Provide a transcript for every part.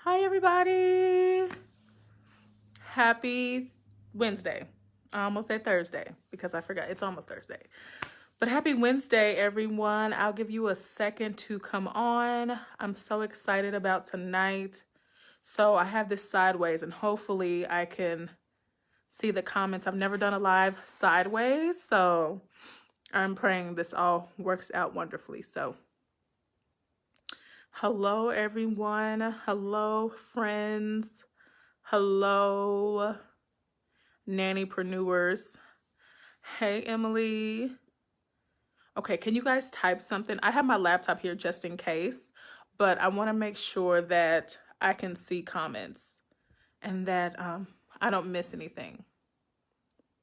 Hi, everybody. Happy Wednesday. I almost said Thursday because I forgot it's almost Thursday. But happy Wednesday, everyone. I'll give you a second to come on. I'm so excited about tonight. So I have this sideways, and hopefully I can see the comments. I've never done a live sideways, so I'm praying this all works out wonderfully. So hello, everyone. Hello, friends. Hello, Nannypreneurs. Hey, Emily. Okay, can you guys type something? I have my laptop here just in case, but I want to make sure that I can see comments and that I don't miss anything.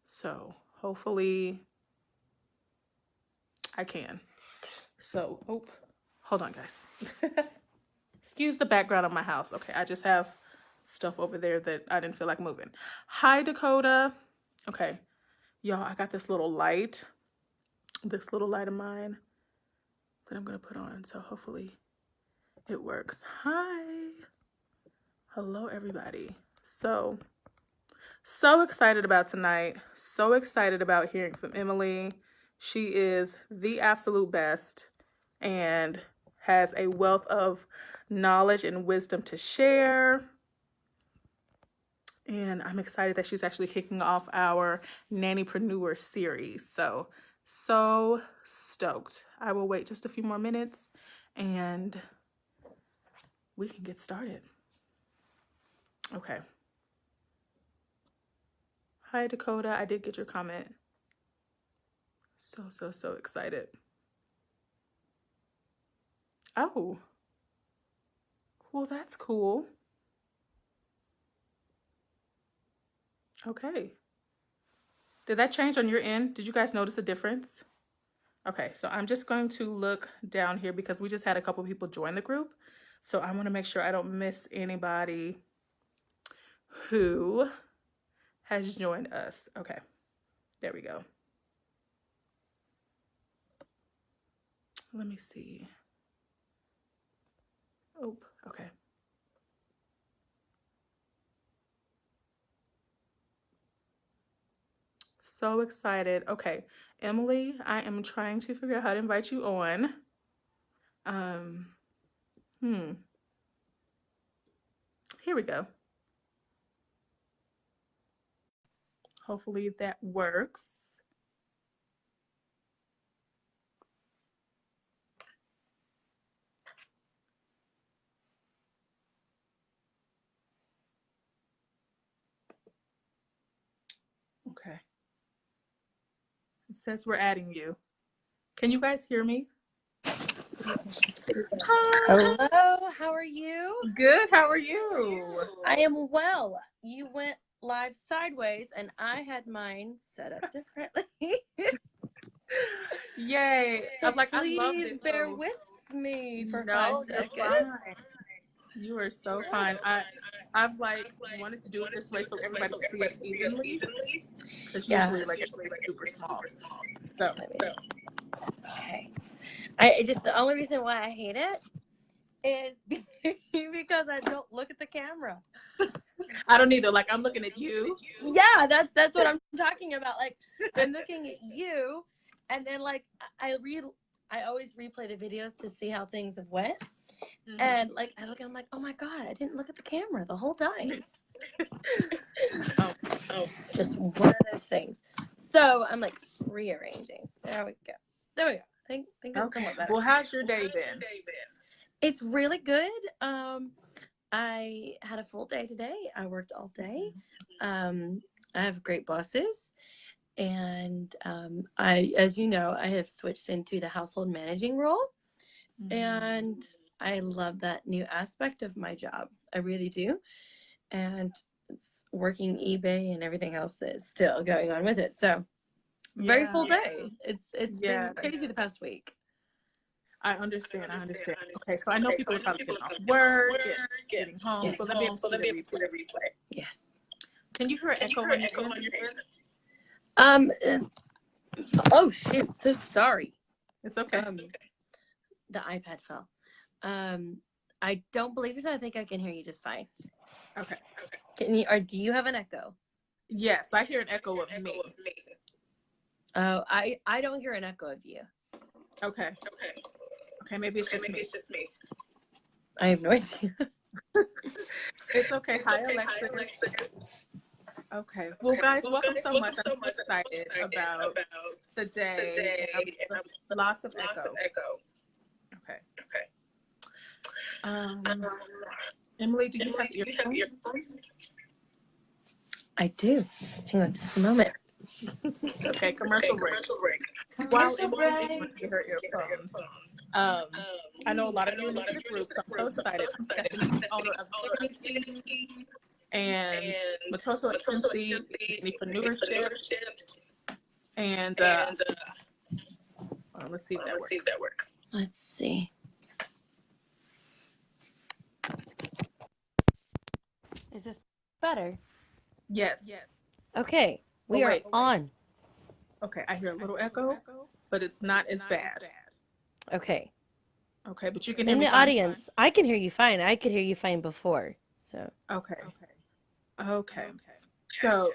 So hopefully I can. So, hold on, guys. Excuse the background of my house. Okay, I just have stuff over there that I didn't feel like moving. Hi, Dakota. Okay, y'all, I got this little light of mine that I'm gonna put on, so hopefully it works. Hi. Hello, everybody. So excited about tonight. So excited about hearing from Emily. She is the absolute best and has a wealth of knowledge and wisdom to share. And I'm excited that she's actually kicking off our Nannypreneur series. So stoked. I will wait just a few more minutes and we can get started. Okay. Hi, Dakota. I did get your comment. So excited. Oh, well, that's cool. Okay. Did that change on your end? Did you guys notice the difference? Okay, so I'm just going to look down here because we just had a couple people join the group. So I want to make sure I don't miss anybody who has joined us. Okay, there we go. Let me see. Oh, okay. So excited. Okay, Emily, I am trying to figure out how to invite you on. Here we go. Hopefully that works. Okay. It says we're adding you. Can you guys hear me? Hi. Hello, how are you? Good. How are you? I am well. You went live sideways and I had mine set up differently. Yay. So I'm like, I love please this. bear So, with me for no, 5 you're seconds. fine. You are so fine. I've like wanted to do it this way so everybody can see us evenly. Because Yeah. usually like it's super small. So Okay. I just the only reason why I hate it is because I don't look at the camera. I don't either. Like I'm looking at you. Yeah, that's what I'm talking about. Like I'm looking at you, and then like I always replay the videos to see how things have went, and like I look, I'm like, oh my god, I didn't look at the camera the whole time. Oh, Just one of those things. So I'm like rearranging. There we go. I think it's somewhat better. Well, how's your day been? It's really good. I had a full day today. I worked all day. I have great bosses. And as you know, I have switched into the household managing role. And I love that new aspect of my job. I really do. And working eBay and everything else is still going on with it. So very full day. It's been crazy the past week. I understand. Okay, so I know people are probably getting off work and getting home, Yes. so they'll be able to see the replay. Yes. Can you hear an echo on your end? Oh shoot! So sorry. It's okay. The iPad fell. I don't believe so. I think I can hear you just fine. Okay. Can you, or do you have an echo? Yes, I hear an echo of me. Oh, I don't hear an echo of you. Okay. Okay, maybe it's just me. I have no idea. It's okay. Hi, Alexis. Okay. Well, guys, welcome so much. I'm so excited about today. And lots of echo. Okay. Emily, do you have earphones? I do. Hang on just a moment. Okay, commercial break. While Emily is going to get her earphones, I know a lot of you are new to the group, so I'm so excited. I'm Stephanie, owner of Nanny and Matoto Agency, Nannypreneurship, and let's see if that works. Let's see. Is this better? Yes. Okay, we are on. Okay, I hear a little echo, but it's not as bad. Okay. Okay, but you can hear me in the fine? audience, I can hear you fine. I could hear you fine before. So Okay. So,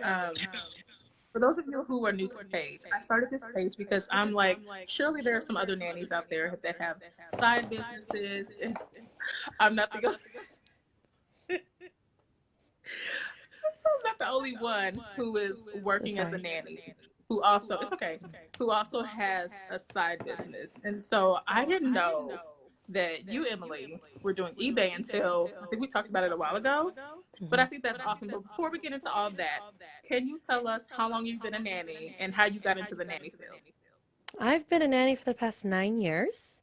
for those of you who are new to the page, I started this page because I'm like, surely there are some other nannies out there that have side businesses. And I'm not the I'm not the only one who is working as a nanny, who also, it's okay, who also has a side business. And so I didn't know that you, Emily, were doing eBay until I think we talked about it a while ago. But I think that's awesome. But before we get into all that, can you tell us how long you've been a nanny and how you got into the nanny field? I've been a nanny for the past 9 years.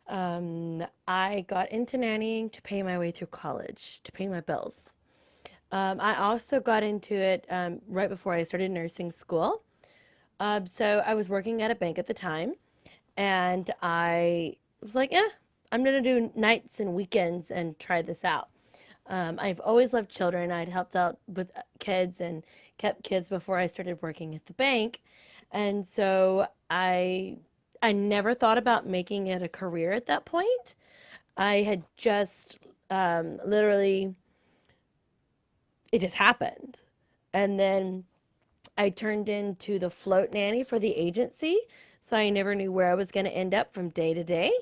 I got into nannying to pay my way through college, to pay my bills. I also got into it right before I started nursing school. So I was working at a bank at the time, and I was like, I'm going to do nights and weekends and try this out. I've always loved children. I'd helped out with kids and kept kids before I started working at the bank. And so I never thought about making it a career at that point. I had just literally, it just happened. And then I turned into the float nanny for the agency. So I never knew where I was going to end up from day to day.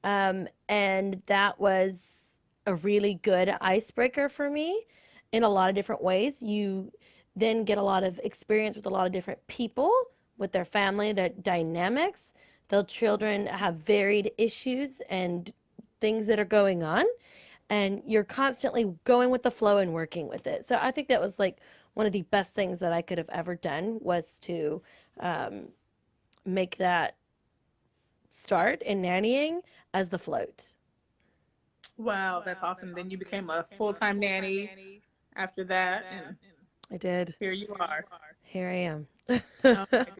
And that was a really good icebreaker for me in a lot of different ways. You then get a lot of experience with a lot of different people, with their family, their dynamics. The children have varied issues and things that are going on, and you're constantly going with the flow and working with it. So I think that was like one of the best things that I could have ever done was to um, make that start in nannying as the float. Wow, that's awesome. Then you became a full-time nanny after that, and I did. here you are. Here I am. Oh my goodness.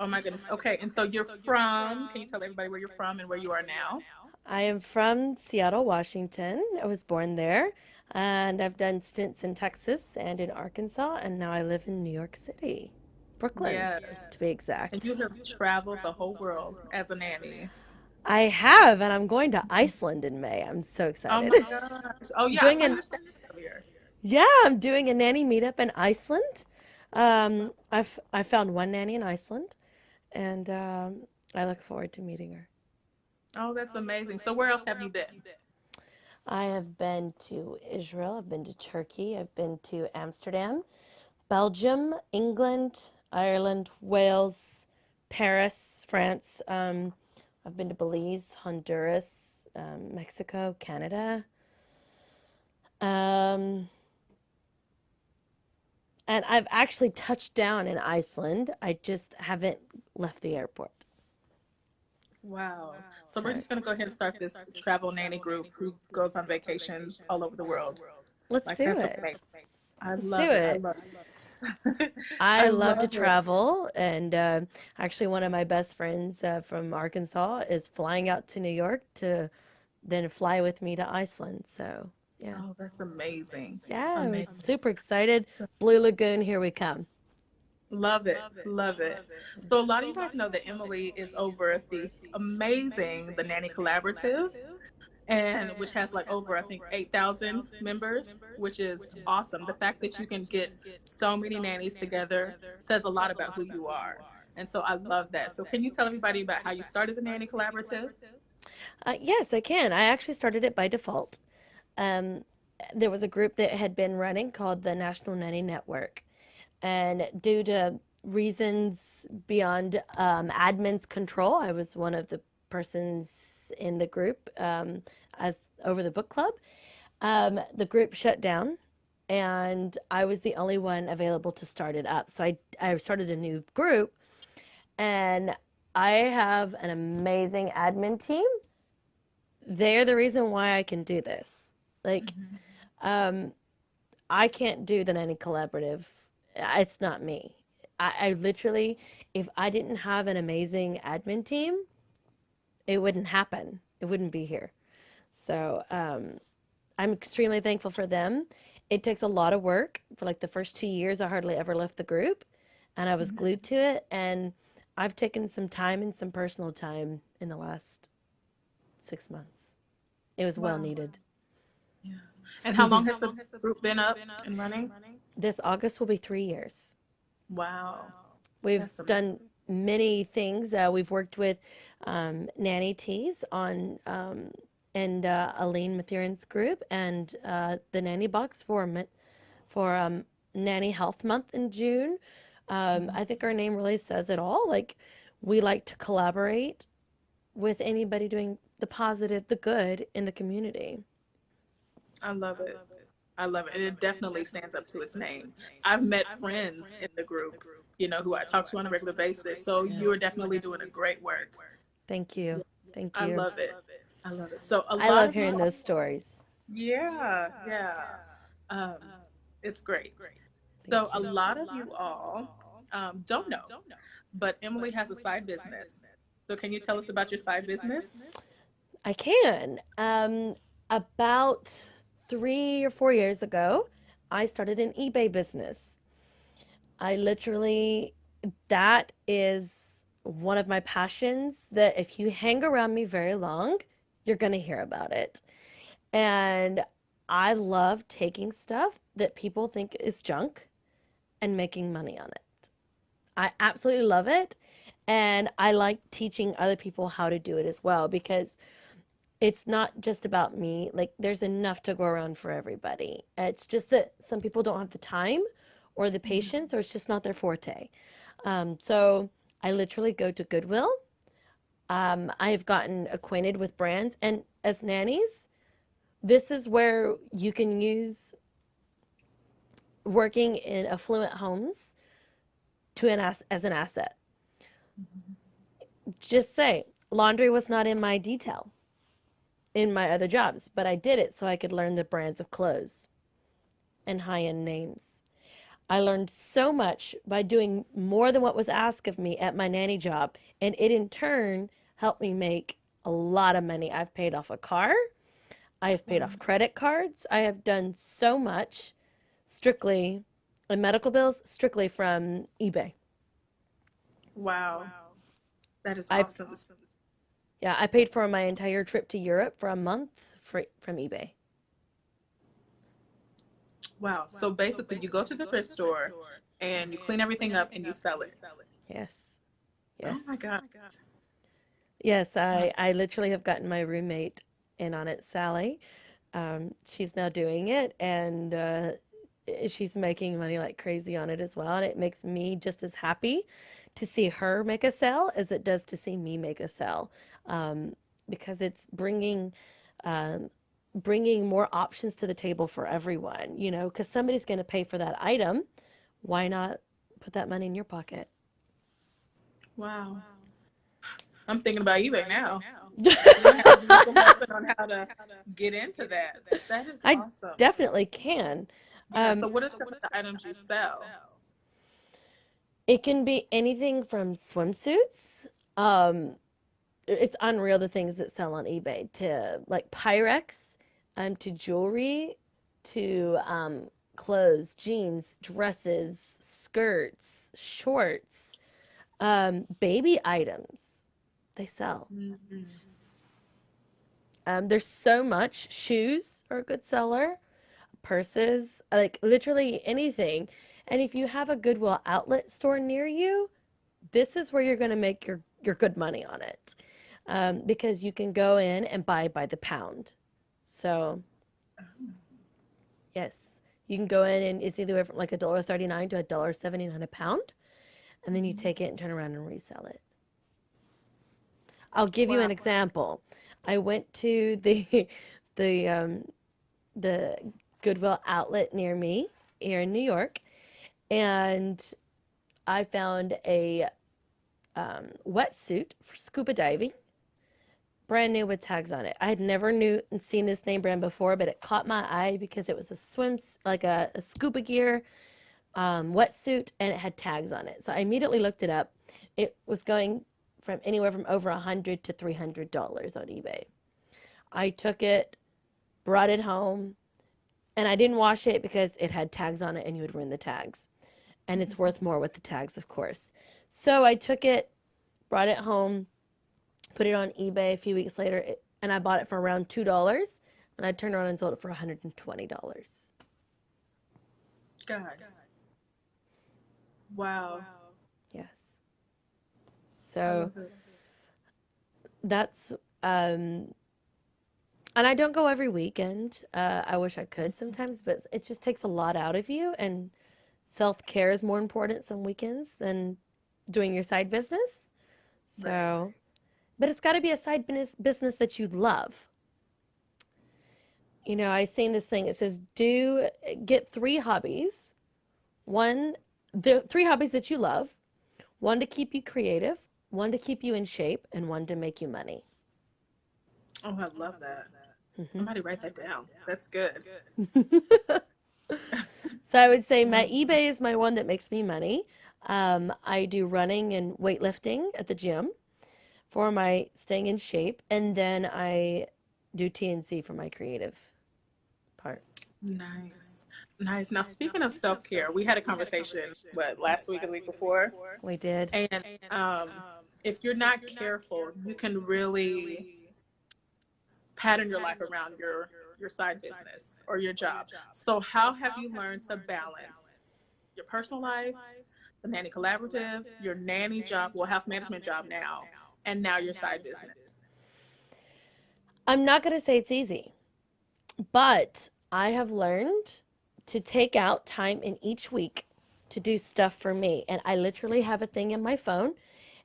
Oh my goodness. Okay, and so you're from, can you tell everybody where you're from and where you are now? I am from Seattle, Washington. I was born there, and I've done stints in Texas and in Arkansas, and now I live in New York City, Brooklyn, Yes. to be And exact. you have traveled the whole world as a nanny. I have, and I'm going to Iceland in May. I'm so Oh excited. my gosh. Oh yeah, I doing saw an your status earlier. Yeah, I'm doing a nanny meetup in Iceland. I found one nanny in Iceland, and I look forward to meeting her. Oh, that's amazing. So where else have you been? I have been to Israel, I've been to Turkey, I've been to Amsterdam, Belgium, England, Ireland, Wales, Paris, France. I've been to Belize, Honduras, Mexico, Canada. Um, and I've actually touched down in Iceland. I just haven't left the airport. Wow. So we're just gonna go ahead and start this travel nanny group who goes on vacations all over the world. Let's Like do that's it. amazing. I Let's do love it. I it. love it. I I love to love it. travel, and actually, one of my best friends from Arkansas is flying out to New York to then fly with me to Iceland. So, yeah. Oh, that's amazing. Yeah, I was Amazing. super excited. Blue Lagoon, here we come. Love it. Love it. So a lot of you guys know that Emily is over the amazing The Nanny Collaborative. and which has like over I think 8,000 members, which is awesome. The fact that you can get so many nannies together says a lot about who you are. And so I love that. So can you tell everybody about how you started the Nanny Collaborative? Yes, I can. I actually started it by default. Um, there was a group that had been running called the National Nanny Network, and due to reasons beyond admin's control, I was one of the persons in the group as over the book club. The group shut down, and I was the only one available to start it up. So I started a new group, and I have an amazing admin team. They're the reason why I can do this. Like, um, I can't do the Nanny Collaborative. It's not me. I literally, if I didn't have an amazing admin team, it wouldn't happen. It wouldn't be here. So I'm extremely thankful for them. It takes a lot of work. For like the first 2 years, I hardly ever left the group, and I was glued to it. And I've taken some time and some personal time in the last 6 months. It was well Wow. needed. Yeah. And how long has the group been up and running? This August will be 3 years. Wow. We've That's amazing. done many things. We've worked with Nanny Teas on and Aline Mathurin's group and the Nanny Box for Nanny Health Month in June. I think our name really says it all. Like, we like to collaborate with anybody doing the positive, the good in the community. I love it. I love it. And it definitely stands up to its name. I've met friends in the group, who I talk to on a regular basis. So Yeah. you're definitely doing a great work. Thank you. Thank I you. love it. I love it. So a I lot love of you, hearing those stories. yeah, yeah. Um, it's great. So Thank a you. lot of you all don't know, but Emily has a side business. So can you tell us about your side business? I can. About 3 or 4 years ago, I started an eBay business. I literally, that is one of my passions that if you hang around me very long, you're going to hear about it. And I love taking stuff that people think is junk and making money on it. I absolutely love it. And I like teaching other people how to do it as well because it's not just about me. Like, there's enough to go around for everybody. It's just that some people don't have the time or the patience, or it's just not their forte. So I literally go to Goodwill. I have gotten acquainted with brands, and as nannies, this is where you can use working in affluent homes as an asset. Just say laundry was not in my detail in my other jobs, but I did it so I could learn the brands of clothes and high-end names. I learned so much by doing more than what was asked of me at my nanny job, and it in turn helped me make a lot of money. I've paid off a car, I have paid off credit cards, I have done so much strictly and medical bills strictly from eBay. Wow, that is I awesome. Yeah, I paid for my entire trip to Europe for a month from eBay. Wow. So basically, you go to the thrift store and you clean everything up and you sell it. Yes. Oh Yes. my God. Yes, I literally have gotten my roommate in on it, Sally. She's now doing it, and she's making money like crazy on it as well. And it makes me just as happy to see her make a sale as it does to see me make a sale, um, because it's um, bringing more options to the table for everyone. Because somebody's going to pay for that item. Why not put that money in your pocket? Wow. I'm thinking about eBay now. We're gonna have to do some lesson on how to get into that. That is I awesome. definitely can. Yeah. So Um, what are some of the items you sell? it can be anything from swimsuits. Um, it's unreal the things that sell on eBay to like Pyrex, to jewelry, to clothes, jeans, dresses, skirts, shorts, baby items. They sell. Mhm. There's so much. Shoes are a good seller, purses, like literally anything. And if you have a Goodwill outlet store near you, this is where you're going to make your good money on it, because you can go in and buy by the pound. So yes, you can go in and it's either from like $1.39 to $1.79 a pound, and then you take it and turn around and resell it. I'll give you Wow. an example. I went to the the um, the Goodwill outlet near me here in New York, and I found a wetsuit for scuba diving, brand new with tags on it. I had never knew and seen this name brand before, but it caught my eye because it was a like a scuba gear wetsuit, and it had tags on it. So I immediately looked it up. It was going from anywhere from over $100 to $300 on eBay. I took it, brought it home, and I didn't wash it because it had tags on it and you would ruin the tags. And it's worth more with the tags, of course. So I took it, brought it home, put it on eBay a few weeks later, and I bought it for around $2. And I turned around and sold it for $120. Guys. Wow. Yes. I So love it. that's, and I don't go every weekend. I wish I could sometimes, but it just takes a lot out of you. And self care is more important some weekends than doing your side business. Right. So, but it's got to be a side business that you love. You know, I seen this thing. It says, do get three hobbies. One, the three hobbies that you love. One to keep you creative, one to keep you in shape, and one to make you money. Oh, I love that. Hmm. Somebody write that down. That's good. So I would say my Mm. eBay is my one that makes me money. I do running and weightlifting at the gym for my staying in shape, and then I do TNC for my creative part. Nice. Nice. Now, speaking of self-care, we had a conversation, what, last week or the week before? We did. And if you're not careful, you can really pattern your life around your side business or your job. So how have you learned to balance your personal life, the nanny collaborative, your nanny job, well, health management job now, and now your side business? I'm not going to say it's easy, but I have learned to take out time in each week to do stuff for me. And I literally have a thing in my phone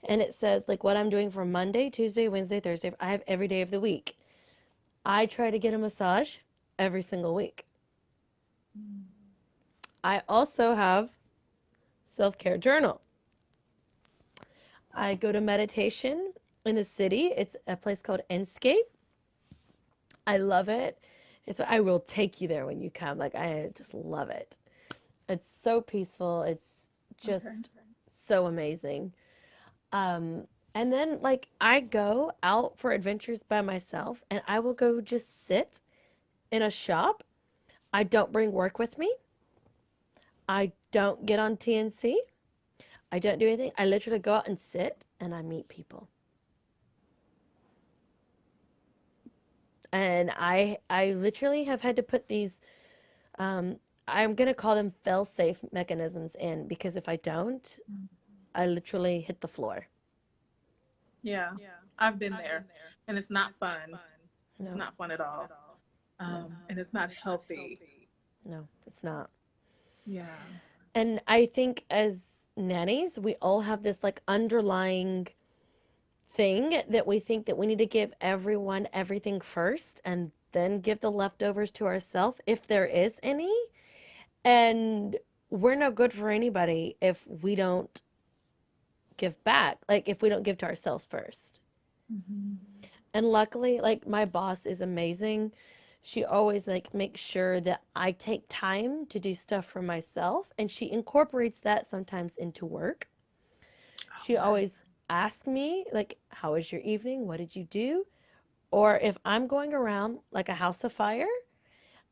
and it says like what I'm doing for Monday, Tuesday, Wednesday, Thursday. I have every day of the week. I try to get a massage every single week. I also have self-care journal. I go to meditation in the city. It's a place called Enscape. I love it. I will take you there when you come. Like I just love it. It's so peaceful. It's Okay. just so amazing. Um, and then like I go out for adventures by myself and I will go just sit in a shop. I don't bring work with me. I don't get on TNC. I don't do anything. I literally go out and sit and I meet people. And I literally have had to put these um I'm gonna call them fail-safe mechanisms in because if I don't, I literally hit the floor. Yeah, I've been there, and it's not fun. It's No, not fun at all, no, and it's not healthy. no, it's not. Yeah. And I think as nannies, we all have this like underlying thing that we think that we need to give everyone everything first and then give the leftovers to ourselves if there is any. And we're no good for anybody if we don't give back, like if we don't give to ourselves first. Hmm. And luckily, like my boss is amazing. She always like makes sure that I take time to do stuff for myself and she incorporates that sometimes into work. Oh, She nice. always asks me like, how was your evening? What did you do? Or if I'm going around like a house of fire,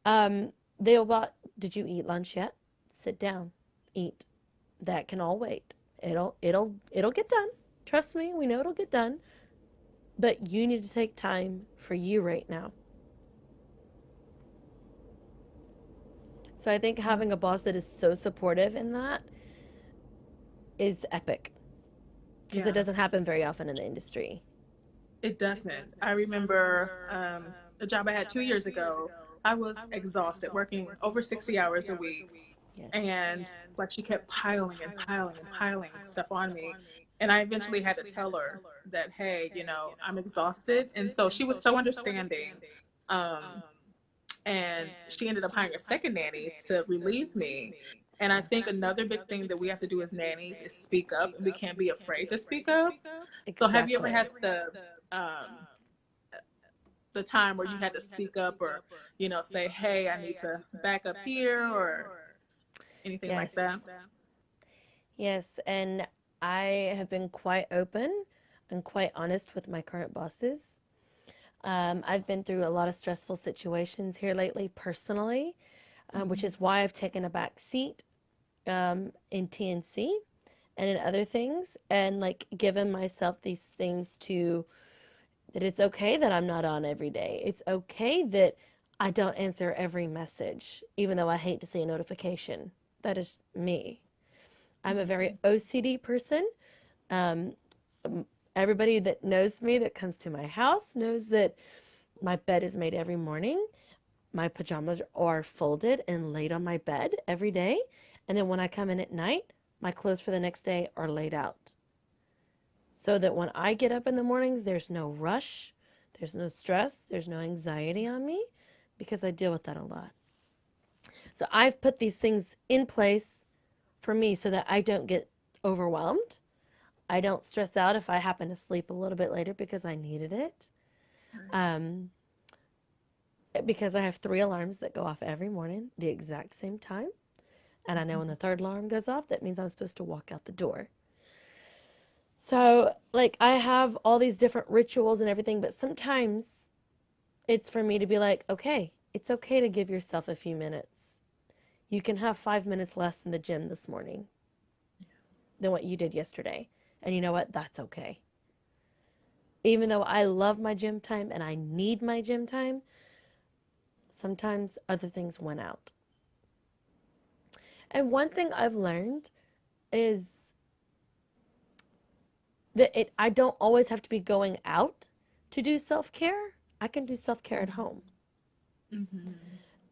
um, they'll about, did you eat lunch yet? Sit down, eat. That can all wait. It'll get done. Trust me, we know it'll get done. but you need to take time for you right now. So I think Yeah. having a boss that is so supportive in that is epic because it Yeah. doesn't happen very often in the industry. It doesn't. I remember a job I had 2 years ago. I was exhausted, working over 60 hours a week. Yes. And like she kept piling and piling and piling stuff on me. And I eventually had to tell her that, hey, I'm exhausted. And so she was so understanding. Um, and she ended up hiring a second nanny to relieve me. And I think another big thing that we have to do as nannies is speak up, and we can't be afraid to speak up. So have you ever Exactly. had the time where you had to speak up, or say, hey, I need to back up here, or anything like Yes. that? Yes. And I have been quite open and quite honest with my current bosses. I've been through a lot of stressful situations here lately personally, which Mm-hmm. is why I've taken a back seat in TNC and in other things, and like given myself these things to that it's okay that I'm not on every day. It's okay that I don't answer every message, even though I hate to see a notification. That is me. I'm a very OCD person. Um, Everybody that knows me, that comes to my house, knows that my bed is made every morning. My pajamas are folded and laid on my bed every day. And then when I come in at night, my clothes for the next day are laid out. So that when I get up in the mornings, there's no rush, there's no stress, there's no anxiety on me because I deal with that a lot. So I've put these things in place for me so that I don't get overwhelmed. I don't stress out if I happen to sleep a little bit later because I needed it. Right. Um, because I have 3 alarms that go off every morning, the exact same time. And I know when the third alarm goes off, that means I'm supposed to walk out the door. So, like, I have all these different rituals and everything, but sometimes it's for me to be like, okay, it's okay to give yourself a few minutes. You can have 5 minutes less in the gym this morning than what you did yesterday. And you know what? That's okay. Even though I love my gym time and I need my gym time, sometimes other things went out. And one thing I've learned is that I don't always have to be going out to do self care. I can do self care at home. Mm-hmm.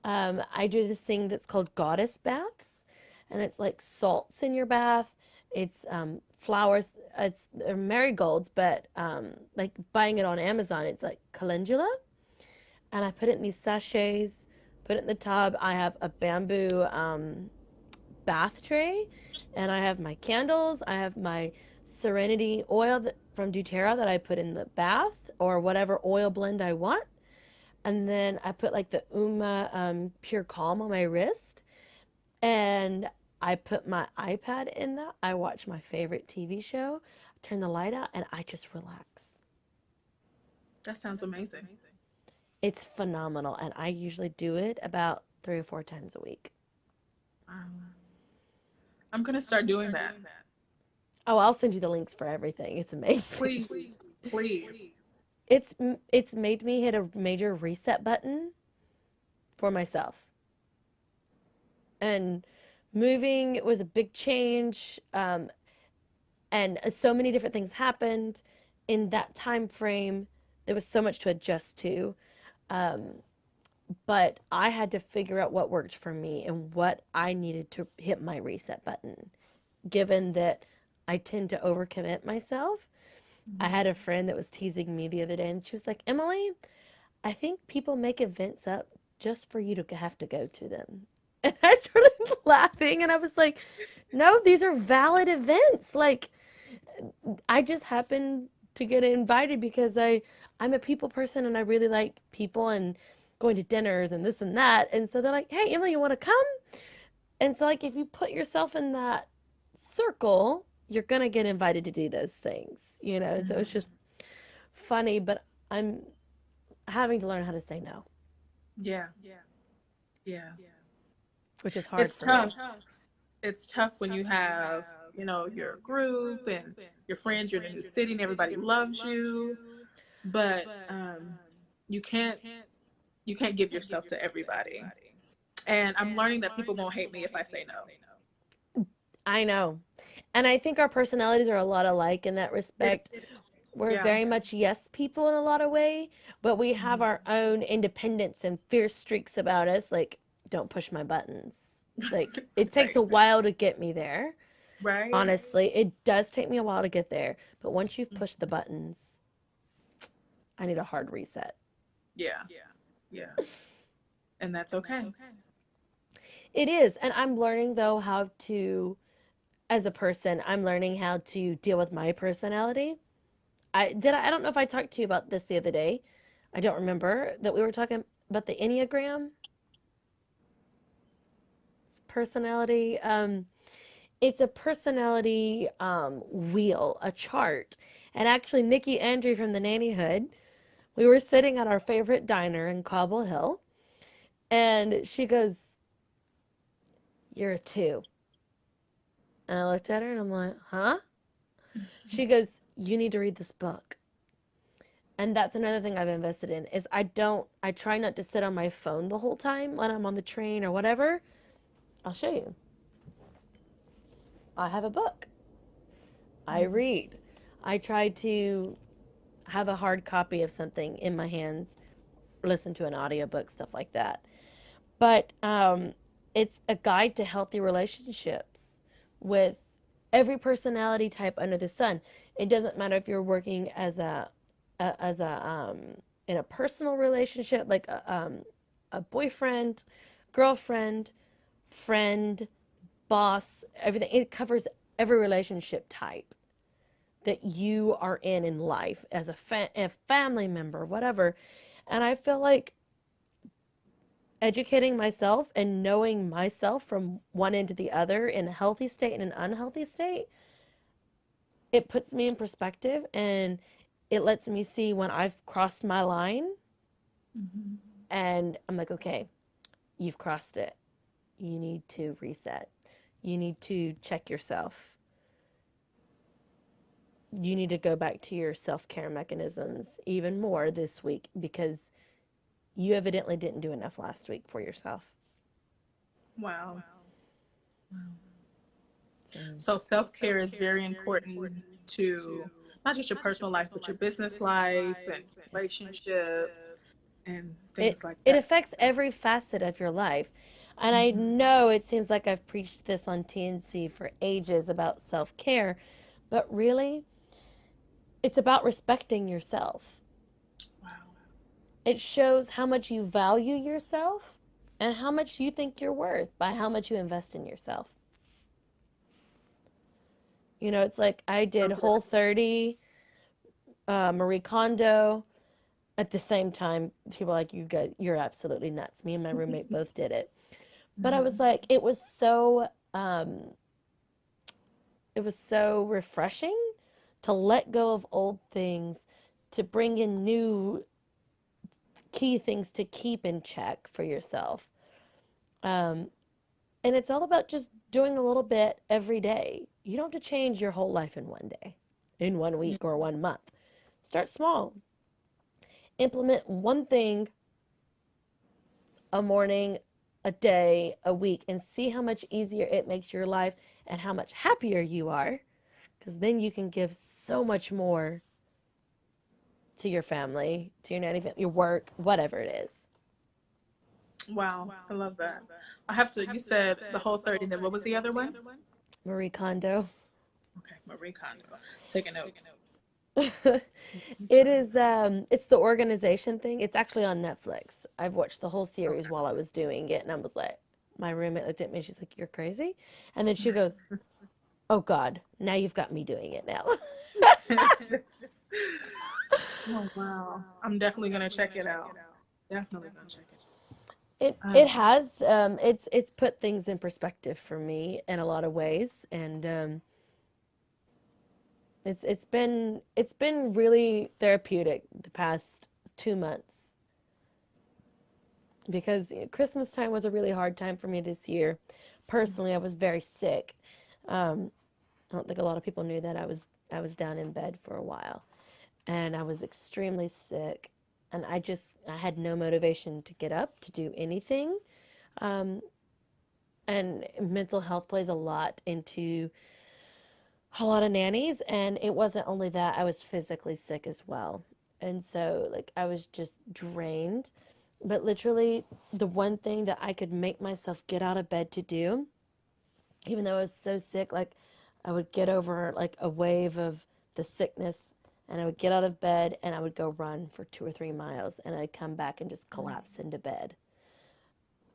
I do this thing that's called goddess baths, and it's like salts in your bath. It's flowers. It's marigolds, but like buying it on Amazon, it's like calendula, and I put it in these sachets. Put it in the tub. I have a bamboo bath tray, and I have my candles. I have my Serenity oil from doTERRA that I put in the bath or whatever oil blend I want. And then I put like the Uma Pure Calm on my wrist, and I put my iPad in that. I watch my favorite TV show, turn the light out, and I just relax. That sounds amazing. It's phenomenal, and I usually do it about 3 or 4 times a week. Wow. I'm gonna start doing that. Oh, I'll send you the links for everything. It's amazing. Please, please. It's it's made me hit a major reset button for myself. And moving was a big change. And so many different things happened in that time frame. There was so much to adjust to. Um, but I had to figure out what worked for me and what I needed to hit my reset button. Given that I tend to overcommit myself, I had a friend that was teasing me the other day, and she was like, Emily, I think people make events up just for you to have to go to them. And I started laughing, and I was like, no, these are valid events. Like, I just happened to get invited because I'm a people person and I really like people and going to dinners and this and that. And so they're like, "Hey, Emily, you want to come?" And so like if you put yourself in that circle, you're going to get invited to do those things, you know? So it's just funny, but I'm having to learn how to say no, Yeah, yeah. which is hard It's for me. tough. It's tough when you have, your group and your friends, you're in a new city and everybody loves you. but you can't give yourself to everybody. And I'm learning that people won't hate me if I say no. I know. And I think our personalities are a lot alike in that It respect. is, We're yeah. very much yes people in a lot of way, but we have Mhm. our own independence and fierce streaks about us. Like, don't push my buttons. Like, it takes a Right. while to get me there. Right. Honestly, it does take me a while to get there. But once you've pushed the buttons, I need a hard reset. Yeah. Yeah. And that's okay. It is. And I'm learning, though, how to, as a person, I'm learning how to deal with my personality. I don't know if I talked to you about this the other day. I don't remember that we were talking about the Enneagram personality. It's a personality wheel, a chart. And actually, Nikki Andrew from the Nannyhood, we were sitting at our favorite diner in Cobble Hill, and she goes, "You're a two." And I looked at her and I'm like, "Huh?" She goes, "You need to read this book." And that's another thing I've invested in is I try not to sit on my phone the whole time when I'm on the train or whatever. I'll show you. I have a book. I read. I try to have a hard copy of something in my hands, listen to an audiobook, stuff like that. But it's a guide to healthy relationships with every personality type under the sun. It doesn't matter if you're working as a in a personal relationship, like a boyfriend, girlfriend, friend, boss, everything. It covers every relationship type that you are in life as a family member, whatever. And I feel like educating myself and knowing myself from one end to the other in a healthy state and an unhealthy state, it puts me in perspective and it lets me see when I've crossed my line Mhm. and I'm like, okay, you've crossed it. You need to reset. You need to check yourself. You need to go back to your self care mechanisms even more this week because you evidently didn't do enough last week for yourself. Wow. Wow. So, So self care is very important to not just your personal life, but your business life and relationships and it things like it that. affects every facet of your life. And I know it seems like I've preached this on TNC for ages about self-care, but really, it's about respecting yourself. Wow. It shows how much you value yourself and how much you think you're worth by how much you invest in yourself. You know, it's like I did Whole 30, Marie Kondo at the same time. People are like, you're absolutely nuts. Me and my roommate both did it. But I was Mhm. like, um, it was so refreshing to let go of old things, to bring in new key things to keep in check for yourself. Um, and it's all about just doing a little bit every day. You don't have to change your whole life in one day, in one Yeah. week, or one month. Start small. Implement one thing a morning, a day, a week, and see how much easier it makes your life and how much happier you are. Because then you can give so much more to your family, to your nanny, your work, whatever it is. Wow. I love that. I have to, you said the whole 30, then what was the other one? Marie Kondo. Okay, Marie Kondo. Taking notes. Marie It Kondo. is it's the organization thing. It's actually on Netflix. I've watched the whole series Okay. while I was doing it and I was like my roommate looked at me, she's like, "You're crazy." And then she goes, "Oh God, now you've got me doing it now." Oh wow. I'm definitely gonna check it out. Definitely gonna check it It has it's put things in perspective for me in a lot of ways and it's been really therapeutic the past 2 months because Christmas time was a really hard time for me this year. Personally, I was very sick. I don't think a lot of people knew that I was down in bed for a while, and I was extremely sick, and I had no motivation to get up to do anything. Um, and mental health plays a lot into a lot of nannies, and it wasn't only that, I was physically sick as well. And so like I was just drained. But literally the one thing that I could make myself get out of bed to do, even though I was so sick, like I would get over like a wave of the sickness, and I would get out of bed and I would go run for 2 or 3 miles, and I'd come back and just collapse into bed.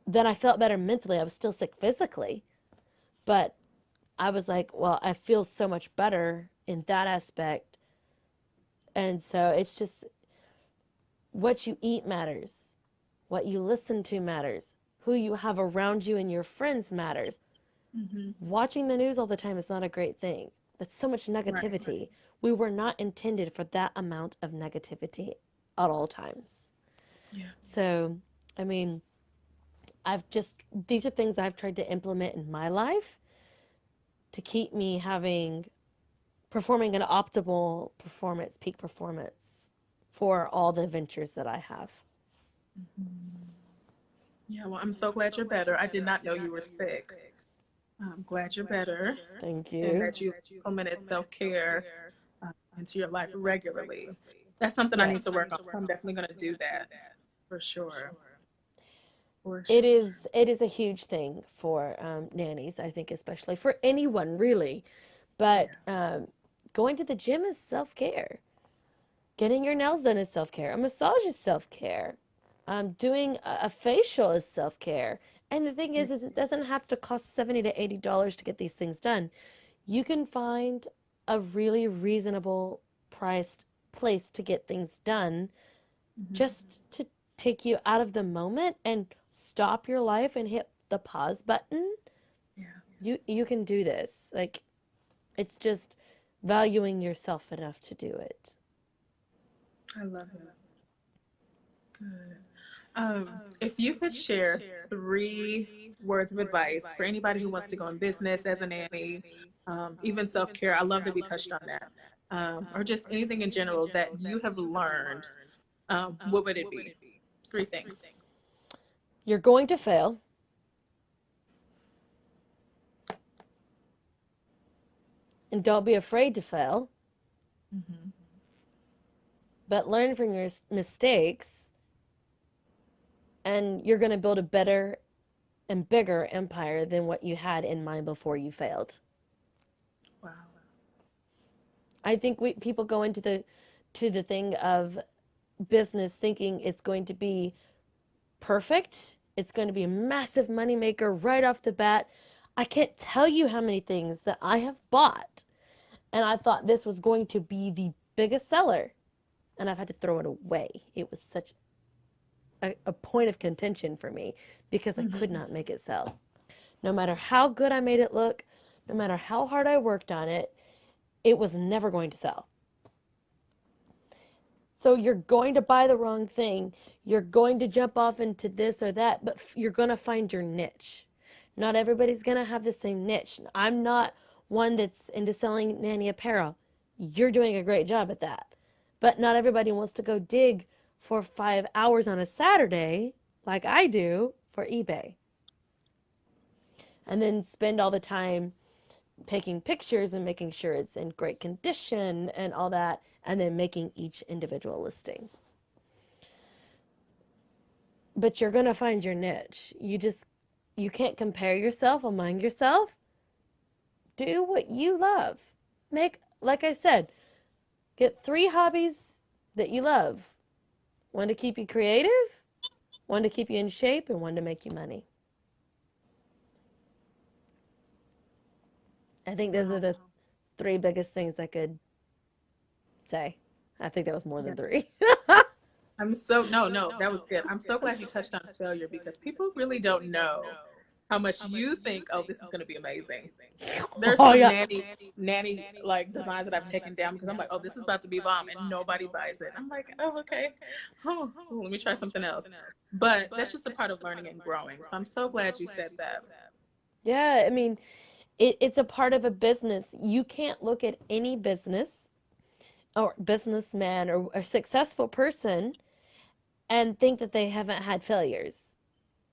Then I felt better mentally. I was still sick physically, but I was like, well, I feel so much better in that aspect. And so it's just what you eat matters, what you listen to matters, who you have around you and your friends matters. Mm-hmm. Watching the news all the time is not a great thing. That's so much Right. negativity. We were not intended for that amount of negativity at all times. Yeah. So, I mean, these are things I've tried to implement in my life to keep me performing an optimal performance, peak performance for all the adventures that I have. Mm-hmm. Yeah, well, I'm so glad you're better. I did not know you were sick. I'm glad you're better Thank and you. that you implemented self-care into your life regularly. That's something I Yes. need to work on. So I'm definitely going to do that for sure. For It is sure. it is a huge thing for nannies, I think, especially for anyone really. But Yeah. going to the gym is self care. Getting your nails done is self care. A massage is self care. Doing a facial is self care. And the thing Yeah. is it doesn't have to cost $70 to $80 to get these things done. You can find a really reasonable priced place to get things done, Mm-hmm. just to take you out of the moment and stop your life and hit the pause button. Yeah. You can do this. Like, it's just valuing yourself enough to do it. I love it. Good. If you could share three words of advice for anybody who wants to go in business as a nanny, even self-care, I love that we touched on that, or just anything in general that you have learned, what would it be? Three things. You're going to fail, and don't be afraid to fail, Mm-hmm. but learn from your mistakes, and you're going to build a better and bigger empire than what you had in mind before you failed. Wow. I think people go into the thing of business thinking it's going to be perfect. It's going to be a massive moneymaker right off the bat. I can't tell you how many things that I have bought, and I thought this was going to be the biggest seller, and I've had to throw it away. It was such a point of contention for me because I could Mm-hmm. not make it sell. No matter how good I made it look, no matter how hard I worked on it, it was never going to sell. So you're going to buy the wrong thing. You're going to jump off into this or that, but you're going to find your niche. Not everybody's going to have the same niche. I'm not one that's into selling nanny apparel. You're doing a great job at that. But not everybody wants to go dig for 5 hours on a Saturday, like I do, for eBay. And then spend all the time taking pictures and making sure it's in great condition and all that, and then making each individual listing. But you're going to find your niche. You can't compare yourself among yourself. Do what you love. Like I said, get 3 hobbies that you love. One to keep you creative, one to keep you in shape, and one to make you money. I think those are Wow. the 3 biggest things I could say. I think that was more Yeah. than 3. No, that was good. I'm so glad you touched on failure because people really don't know how much you think, oh, this is going to be amazing. There's Oh some yeah. nanny like designs that I've taken down because I'm like, oh, this is about to be a bomb and nobody buys it. I'm like, oh, okay. Oh, let me try something else. But that's just a part of learning and growing. So I'm so glad you said that. Yeah, I mean, it's a part of a business. You can't look at any business or businessman or a successful person and think that they haven't had failures.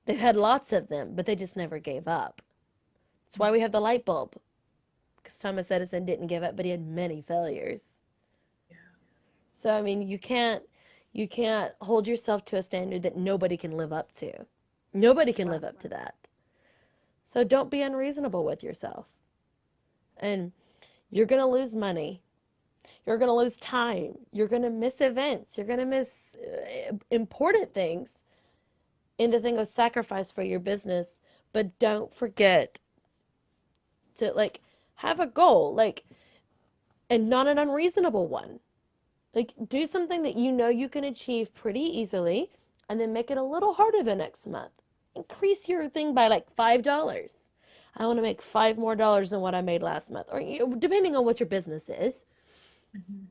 They've had lots of them, but they just never gave up. That's why we have the light bulb. Because Thomas Edison didn't give up, but he had many failures. Yeah. So I mean, you can't hold yourself to a standard that nobody can live up to. Nobody can Wow. live up to that. So don't be unreasonable with yourself. And you're going to lose money. You're going to lose time. You're going to miss events. You're going to miss important things in the thing of sacrifice for your business. But don't forget to like have a goal, like, and not an unreasonable one. Like, do something that you know you can achieve pretty easily, and then make it a little harder the next month. Increase your thing by like $5. I want to make $5 more than what I made last month, or depending on what your business is. Mhm.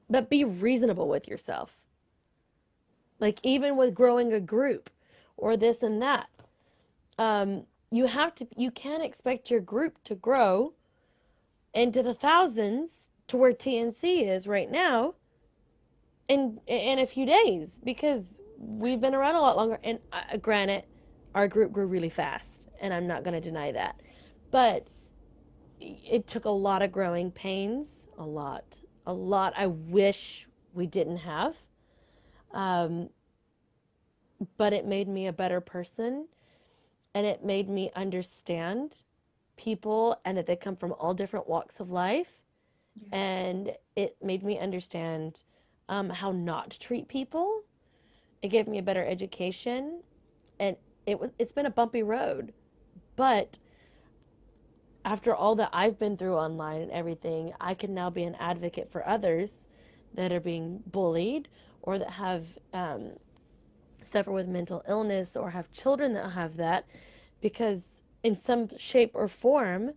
But be reasonable with yourself. Like, even with growing a group or this and that, you can't expect your group to grow into the thousands to where TNC is right now in a few days, because we've been around a lot longer. And granted, our group grew really fast, and I'm not going to deny that. But it took a lot of growing pains, a lot I wish we didn't have. Um, but it made me a better person, and it made me understand people and that they come from all different walks of life. Yeah. And it made me understand how not to treat people. It gave me a better education, and it's been a bumpy road. But after all that I've been through online and everything, I can now be an advocate for others that are being bullied, or that have suffer with mental illness, or have children that have that, because in some shape or form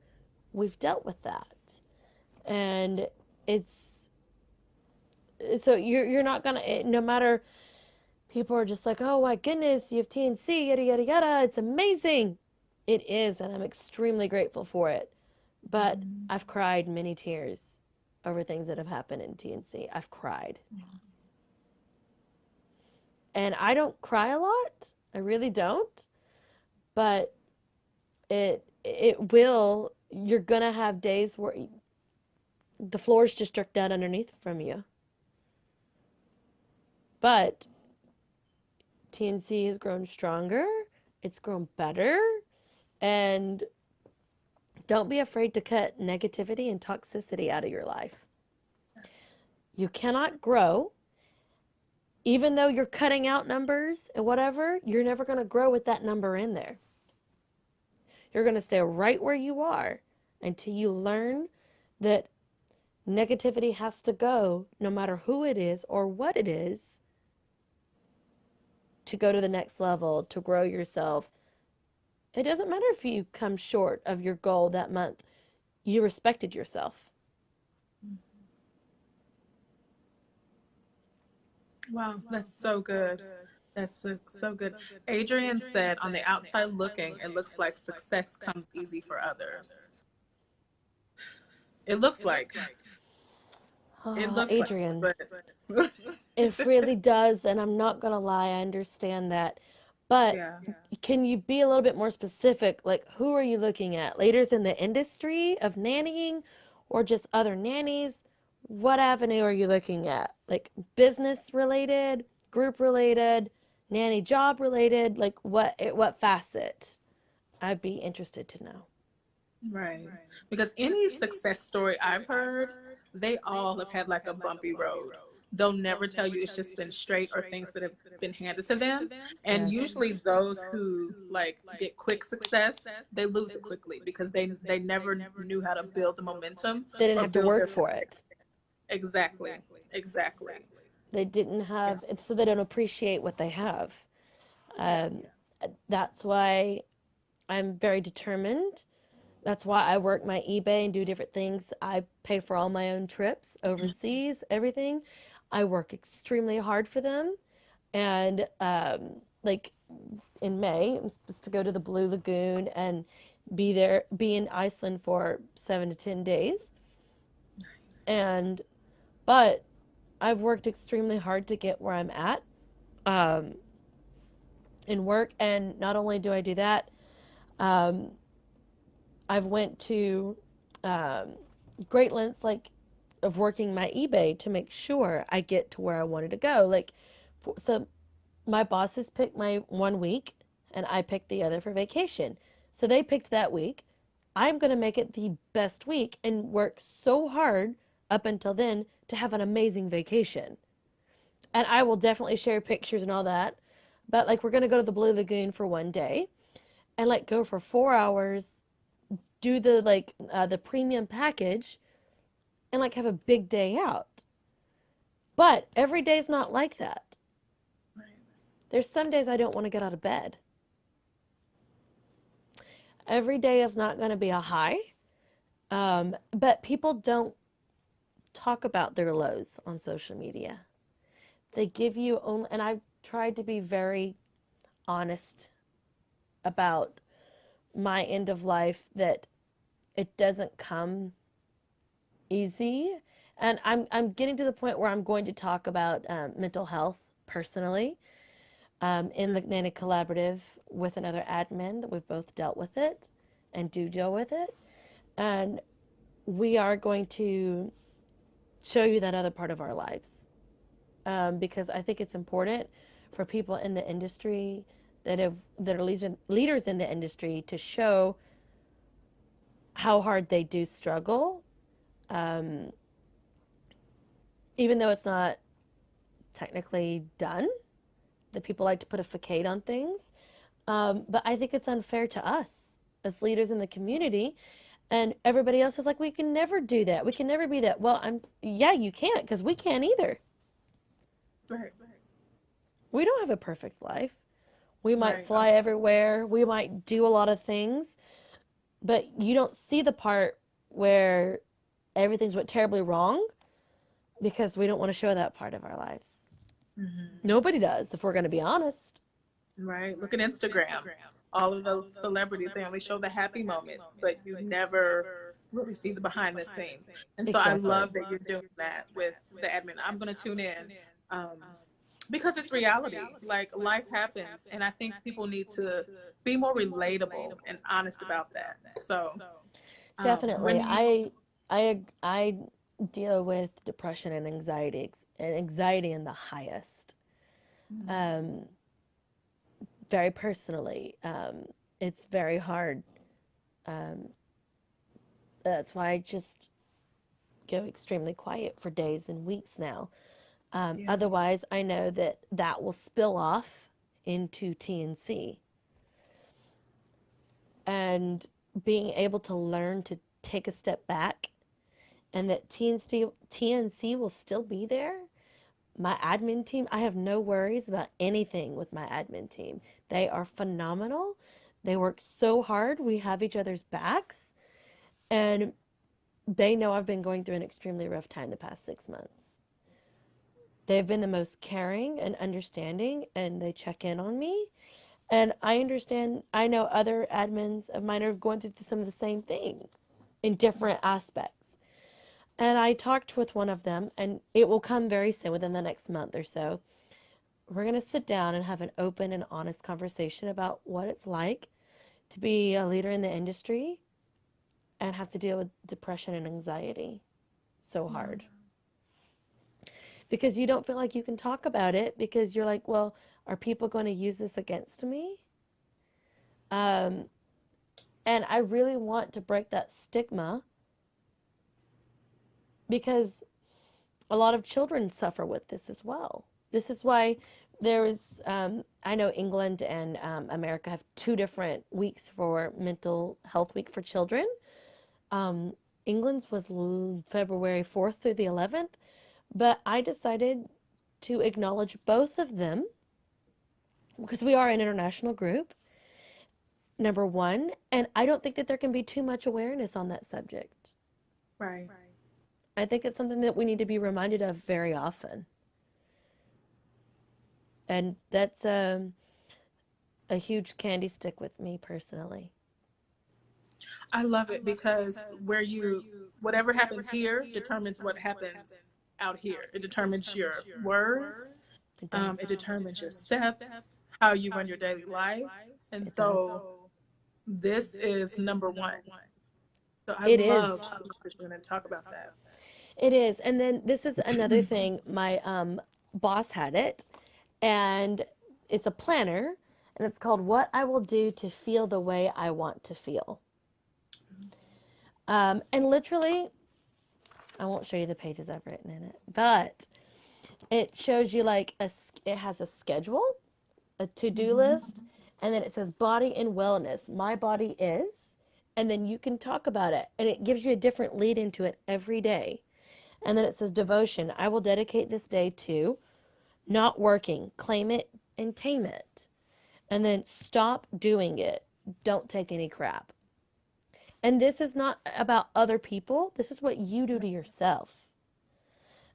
we've dealt with that. And it's so you're not gonna, no matter, people are just like, oh my goodness, you have TNC, yada yada yada, it's amazing. It is, and I'm extremely grateful for it. But Mhm. I've cried many tears over things that have happened in TNC. I've cried. And I don't cry a lot. I really don't. But it will, you're gonna have days where the floor's just jerked out underneath from you. But TNC has grown stronger. It's grown better. And don't be afraid to cut negativity and toxicity out of your life. Yes. You cannot grow, even though you're cutting out numbers and whatever, you're never going to grow with that number in there. You're going to stay right where you are until you learn that negativity has to go, no matter who it is or what it is, to go to the next level, to grow yourself. It doesn't matter if you come short of your goal that month. You respected yourself. Wow, that's so good. That's so good. Adrian said, on the outside looking, it looks like success comes easy for others. It looks like. It Oh, looks like, Adrian, but it really does, and I'm not gonna lie, I understand that. But yeah. can you be a little bit more specific? Like, who are you looking at? Leaders in the industry of nannying, or just other nannies? What avenue are you looking at? Like, business related, group related, nanny job related? Like, what facet? I'd be interested to know. Right. Because any success story I've heard, they all have had like a bumpy road. They'll never tell you it's just been straight or things that have been handed to them. And Yeah. usually those who like get quick success, they lose it quickly because they never knew how to build the momentum They didn't or have to build work their for it. exactly. Exactly. They didn't Yeah. have, so they don't appreciate what they have. Yeah. Um, that's why I'm very determined. That's why I work my eBay and do different things. I pay for all my own trips overseas, everything. I work extremely hard for them. And like in May, I'm supposed to go to the Blue Lagoon and be in Iceland for 7 to 10 days. And But I've worked extremely hard to get where I'm at um, in work, and not only do I do that, um, I've went to um, great lengths like of working my eBay to make sure I get to where I wanted to go. Like, so my bosses picked my 1 week, and I picked the other for vacation. So they picked that week. I'm going to make it the best week and work so hard up until then to have an amazing vacation. And I will definitely share pictures and all that. But like, we're going to go to the Blue Lagoon for 1 day and like go for 4 hours, do the premium package, and like have a big day out. But every day's not like that. Right. There's some days I don't want to get out of bed. Every day is not going to be a high. But people don't talk about their lows on social media. They give you only, and I've tried to be very honest about my end of life, that it doesn't come easy. And I'm getting to the point where I'm going to talk about mental health personally in the Nanny Collaborative with another admin that we've both dealt with it and do deal with it. And we are going to show you that other part of our lives because I think it's important for people in the industry that are leaders in the industry to show how hard they do struggle, um, even though it's not technically done. That people like to put a facade on things, but I think it's unfair to us as leaders in the community. And everybody else is like, we can never do that. We can never be that. Well, yeah, you can't, because we can't either. Right. We don't have a perfect life. We might Right. fly everywhere. We might do a lot of things, but you don't see the part where everything's went terribly wrong because we don't want to show that part of our lives. Mm-hmm. Nobody does, if we're going to be honest. Right. Look at Instagram. All of the celebrities, they only show the happy moments, but you never really see the behind the scenes. And so I Exactly. love that you're doing that with the admin. I'm going to tune in um, because it's reality. Like life happens. And I think people need to be more relatable and honest about that. So Definitely. when you, I deal with depression and anxiety in the highest. Um, very personally. It's very hard. Um, that's why I just go extremely quiet for days and weeks now. yeah, Otherwise, I know that that will spill off into TNC. And being able to learn to take a step back, and that TNC will still be there. My admin team, I have no worries about anything with my admin team. They are phenomenal. They work so hard. We have each other's backs. And they know I've been going through an extremely rough time the past 6 months. They've been the most caring and understanding, and they check in on me. And I understand, I know other admins of mine are going through some of the same thing in different aspects. And I talked with one of them, and it will come very soon within the next month or so. We're going to sit down and have an open and honest conversation about what it's like to be a leader in the industry and have to deal with depression and anxiety so yeah, hard. Because you don't feel like you can talk about it because you're like, well, are people going to use this against me? Um, and I really want to break that stigma because a lot of children suffer with this as well. This is why there is, I know England and America have 2 different weeks for mental health week for children. Um, England's was February 4th through the 11th, but I decided to acknowledge both of them because we are an international group, number one, and I don't think that there can be too much awareness on that subject. right. I think it's something that we need to be reminded of very often. And that's a huge candy stick with me personally. I love it because whatever happens here determines what happens out here. It determines your words. It does. It determines your steps, how you run your daily life. And It does. so this is number one. So I It is. love that you're going to talk about that. It is. And then this is another thing. My boss had it, and it's a planner, and it's called What I Will Do to Feel the Way I Want to Feel. And literally, I won't show you the pages I've written in it, but it shows you like it has a schedule, a to-do list, and then it says body and wellness. My body is, and then you can talk about it, and it gives you a different lead into it every day. And then it says devotion. I will dedicate this day to not working, claim it and tame it. And then stop doing it. Don't take any crap. And this is not about other people. This is what you do to yourself.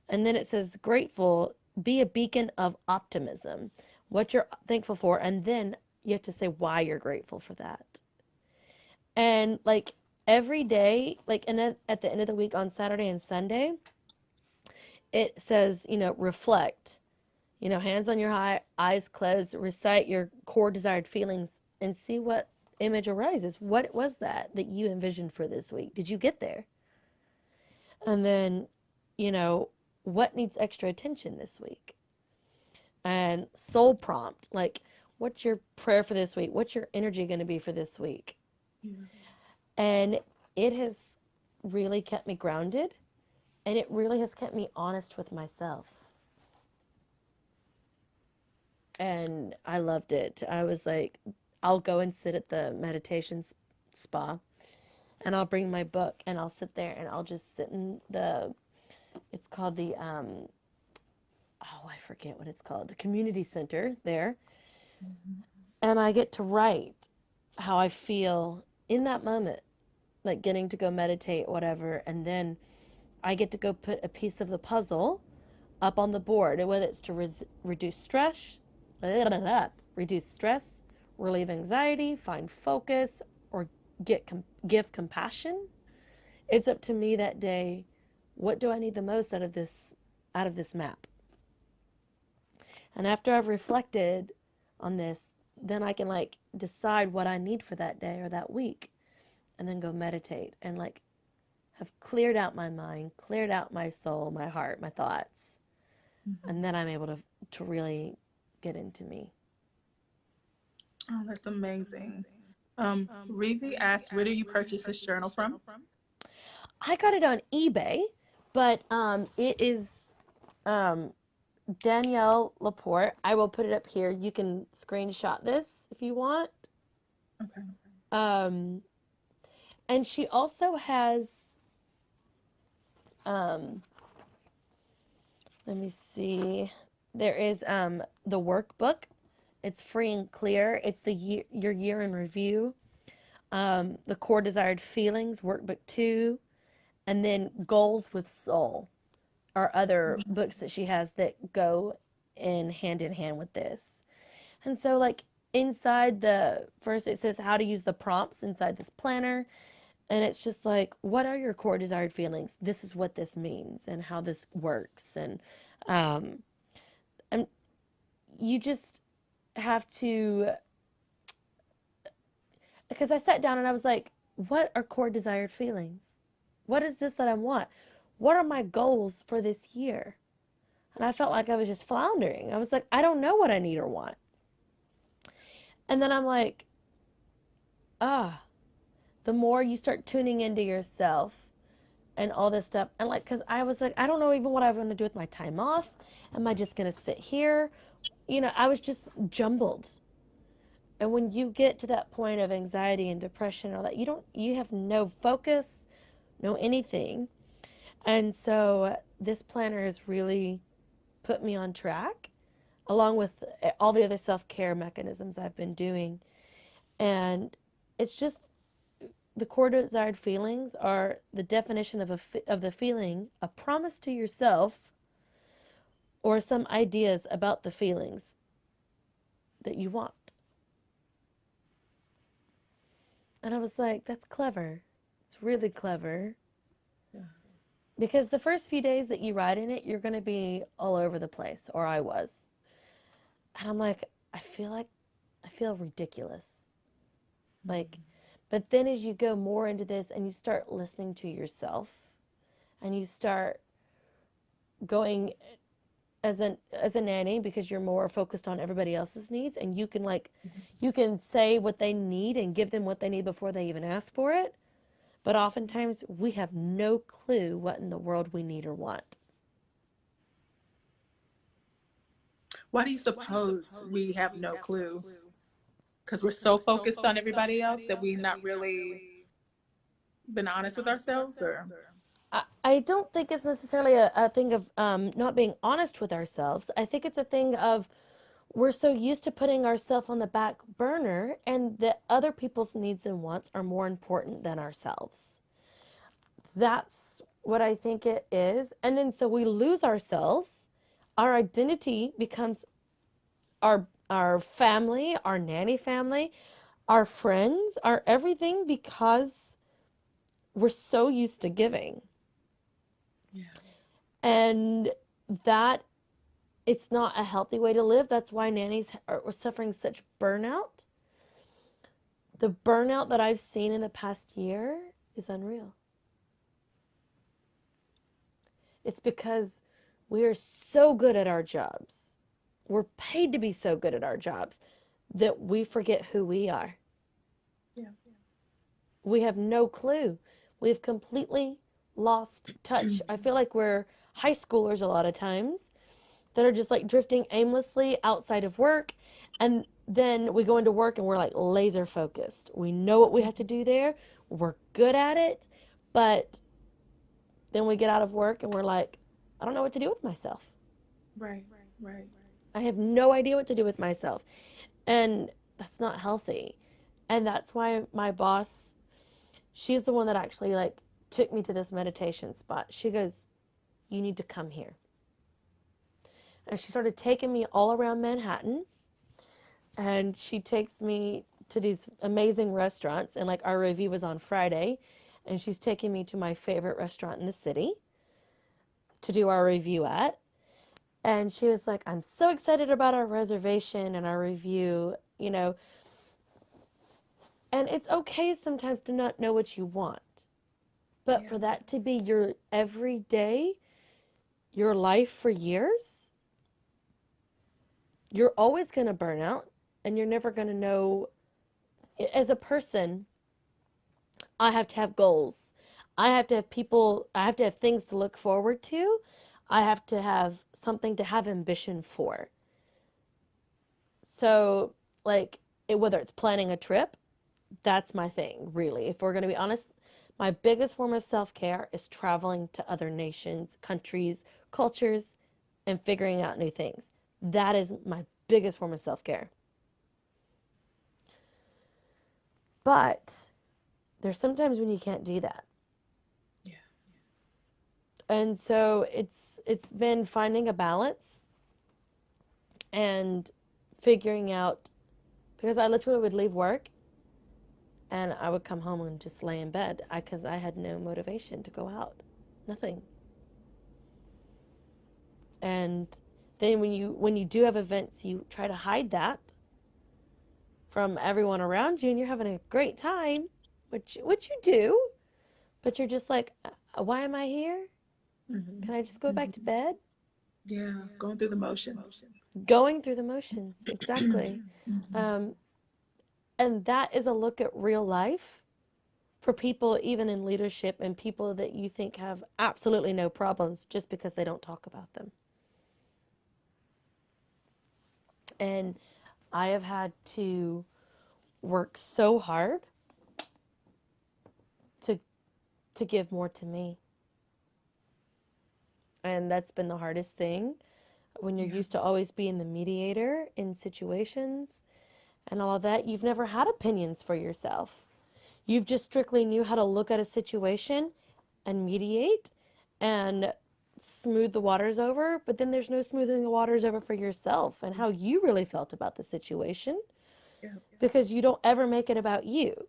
And then it says grateful, be a beacon of optimism, what you're thankful for. And then you have to say why you're grateful for that. And like every day, like, and then at the end of the week on Saturday and Sunday, it says, reflect, hands on your eyes closed, recite your core desired feelings and see what image arises. What was that you envisioned for this week? Did you get there? And then, what needs extra attention this week? And soul prompt, like, what's your prayer for this week? What's your energy going to be for this week? Yeah. And it has really kept me grounded, and it really has kept me honest with myself. And I loved it. I was like, I'll go and sit at the meditation spa, and I'll bring my book, and I'll sit there, and I'll just sit in it's called the, I forget what it's called, the community center there. And I get to write how I feel in that moment, like getting to go meditate, whatever. And then I get to go put a piece of the puzzle up on the board, and whether it's to reduce stress, relieve anxiety, find focus, or give compassion. It's up to me that day. What do I need the most out of this map? And after I've reflected on this, then I can like decide what I need for that day or that week, and then go meditate and like have cleared out my mind, cleared out my soul, my heart, my thoughts. And then I'm able to really get into me. Oh, that's amazing. Revi asked, where do you purchase this journal from? I got it on eBay, but it is Danielle Laporte. I will put it up here. You can screenshot this if you want. Okay. And she also has, let me see. There is the workbook. It's free and clear. It's your year in review. The core desired feelings, workbook 2, and then goals with soul are other books that she has that go in hand with this. And so like inside the first, it says how to use the prompts inside this planner. And it's just like, what are your core desired feelings? This is what this means and how this works. And you just have to, because I sat down and I was like, what are core desired feelings? What is this that I want? What are my goals for this year? And I felt like I was just floundering. I was like, I don't know what I need or want. And then I'm like, the more you start tuning into yourself and all this stuff. And like, because I was like, I don't know even what I want to do with my time off. Am I just going to sit here? I was just jumbled. And when you get to that point of anxiety and depression, all that, you have no focus, no anything. And so this planner has really put me on track, along with all the other self-care mechanisms I've been doing. And it's just the core desired feelings are the definition of the feeling, a promise to yourself, or some ideas about the feelings that you want. And I was like, that's clever. It's really clever. Yeah. Because the first few days that you ride in it, you're going to be all over the place, or I was. And I'm like, I feel ridiculous. Like, but then as you go more into this and you start listening to yourself and you start going as a nanny because you're more focused on everybody else's needs, and you can you can say what they need and give them what they need before they even ask for it. But oftentimes we have no clue what in the world we need or want. Why do you suppose we have no clue? Because we're so focused on everybody else that we've not really been honest with ourselves, or I don't think it's necessarily a thing of not being honest with ourselves. I think it's a thing of we're so used to putting ourselves on the back burner, and that other people's needs and wants are more important than ourselves. That's what I think it is. And then so we lose ourselves. Our identity becomes our family, our nanny family, our friends, our everything, because we're so used to giving. yeah, And that it's not a healthy way to live. That's why nannies are suffering such burnout. The burnout that I've seen in the past year is unreal. It's because we are so good at our jobs. We're paid to be so good at our jobs that we forget who we are. yeah, We have no clue. We've completely lost touch. I feel like we're high schoolers a lot of times that are just like drifting aimlessly outside of work. And then we go into work and we're like laser focused. We know what we have to do there. We're good at it. But then we get out of work and we're like, I don't know what to do with myself. right, right, I have no idea what to do with myself. And that's not healthy. And that's why my boss, she's the one that actually like took me to this meditation spot. She goes, "You need to come here." And she started taking me all around Manhattan, and she takes me to these amazing restaurants, and like our review was on Friday, and she's taking me to my favorite restaurant in the city to do our review at. And she was like, "I'm so excited about our reservation and our review, you know." And it's okay sometimes to not know what you want, but yeah, for that to be your everyday, your life for years, you're always going to burn out, and you're never going to know. As a person, I have to have goals. I have to have people, I have to have things to look forward to. I have to have something to have ambition for. So, like, whether it's planning a trip, that's my thing, really. If we're going to be honest, my biggest form of self care is traveling to other nations, countries, cultures, and figuring out new things. That is my biggest form of self care. But there's sometimes when you can't do that. yeah, And so it's been finding a balance and figuring out, because I literally would leave work and I would come home and just lay in bed because I had no motivation to go out. Nothing. And then when you do have events, you try to hide that from everyone around you, and you're having a great time, which you do, but you're just like, why am I here? mm-hmm. Can I just go back to Mm-hmm. bed? Yeah, going through the motions. Going through the motions, exactly. Mm-hmm. Um, and that is a look at real life for people, even in leadership, and people that you think have absolutely no problems just because they don't talk about them. And I have had to work so hard to to give more to me. And that's been the hardest thing when you're Yeah, used to always being the mediator in situations and all of that. You've never had opinions for yourself. You've just strictly knew how to look at a situation and mediate and smooth the waters over, but then there's no smoothing the waters over for yourself and how you really felt about the situation, yeah, because you don't ever make it about you.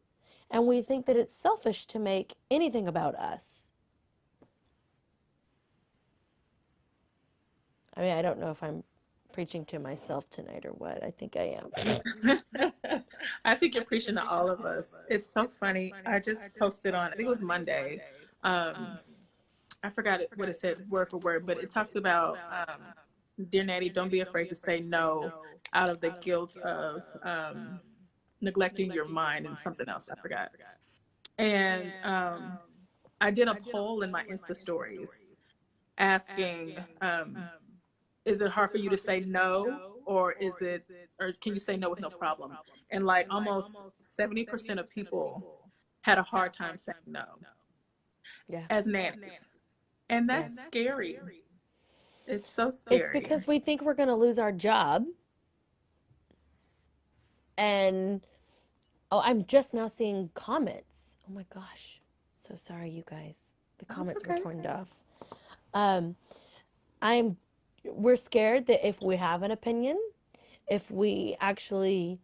And we think that it's selfish to make anything about us. I mean, I don't know if I'm preaching to myself tonight or what. I think I am. I think you're preaching to all of us. It's so funny. I just posted on, I think it was Monday. I forgot what it said word for word, but it talked about, Dear Nanny, don't be afraid to say no out of the guilt of neglecting your mind and something else. I forgot. And I did a poll in my Insta stories asking, is it hard for you to say no, or or can you say no with no problem? And like almost 70% of people had a hard time saying no Yeah. as nannies. And Yeah. that's scary. It's so It's scary. because we think we're going to lose our job. And, oh, I'm just now seeing comments. Oh my gosh. So sorry, you guys. The Oh, it's comments were okay. turned off. Um, I'm, we're scared that if we have an opinion, if we actually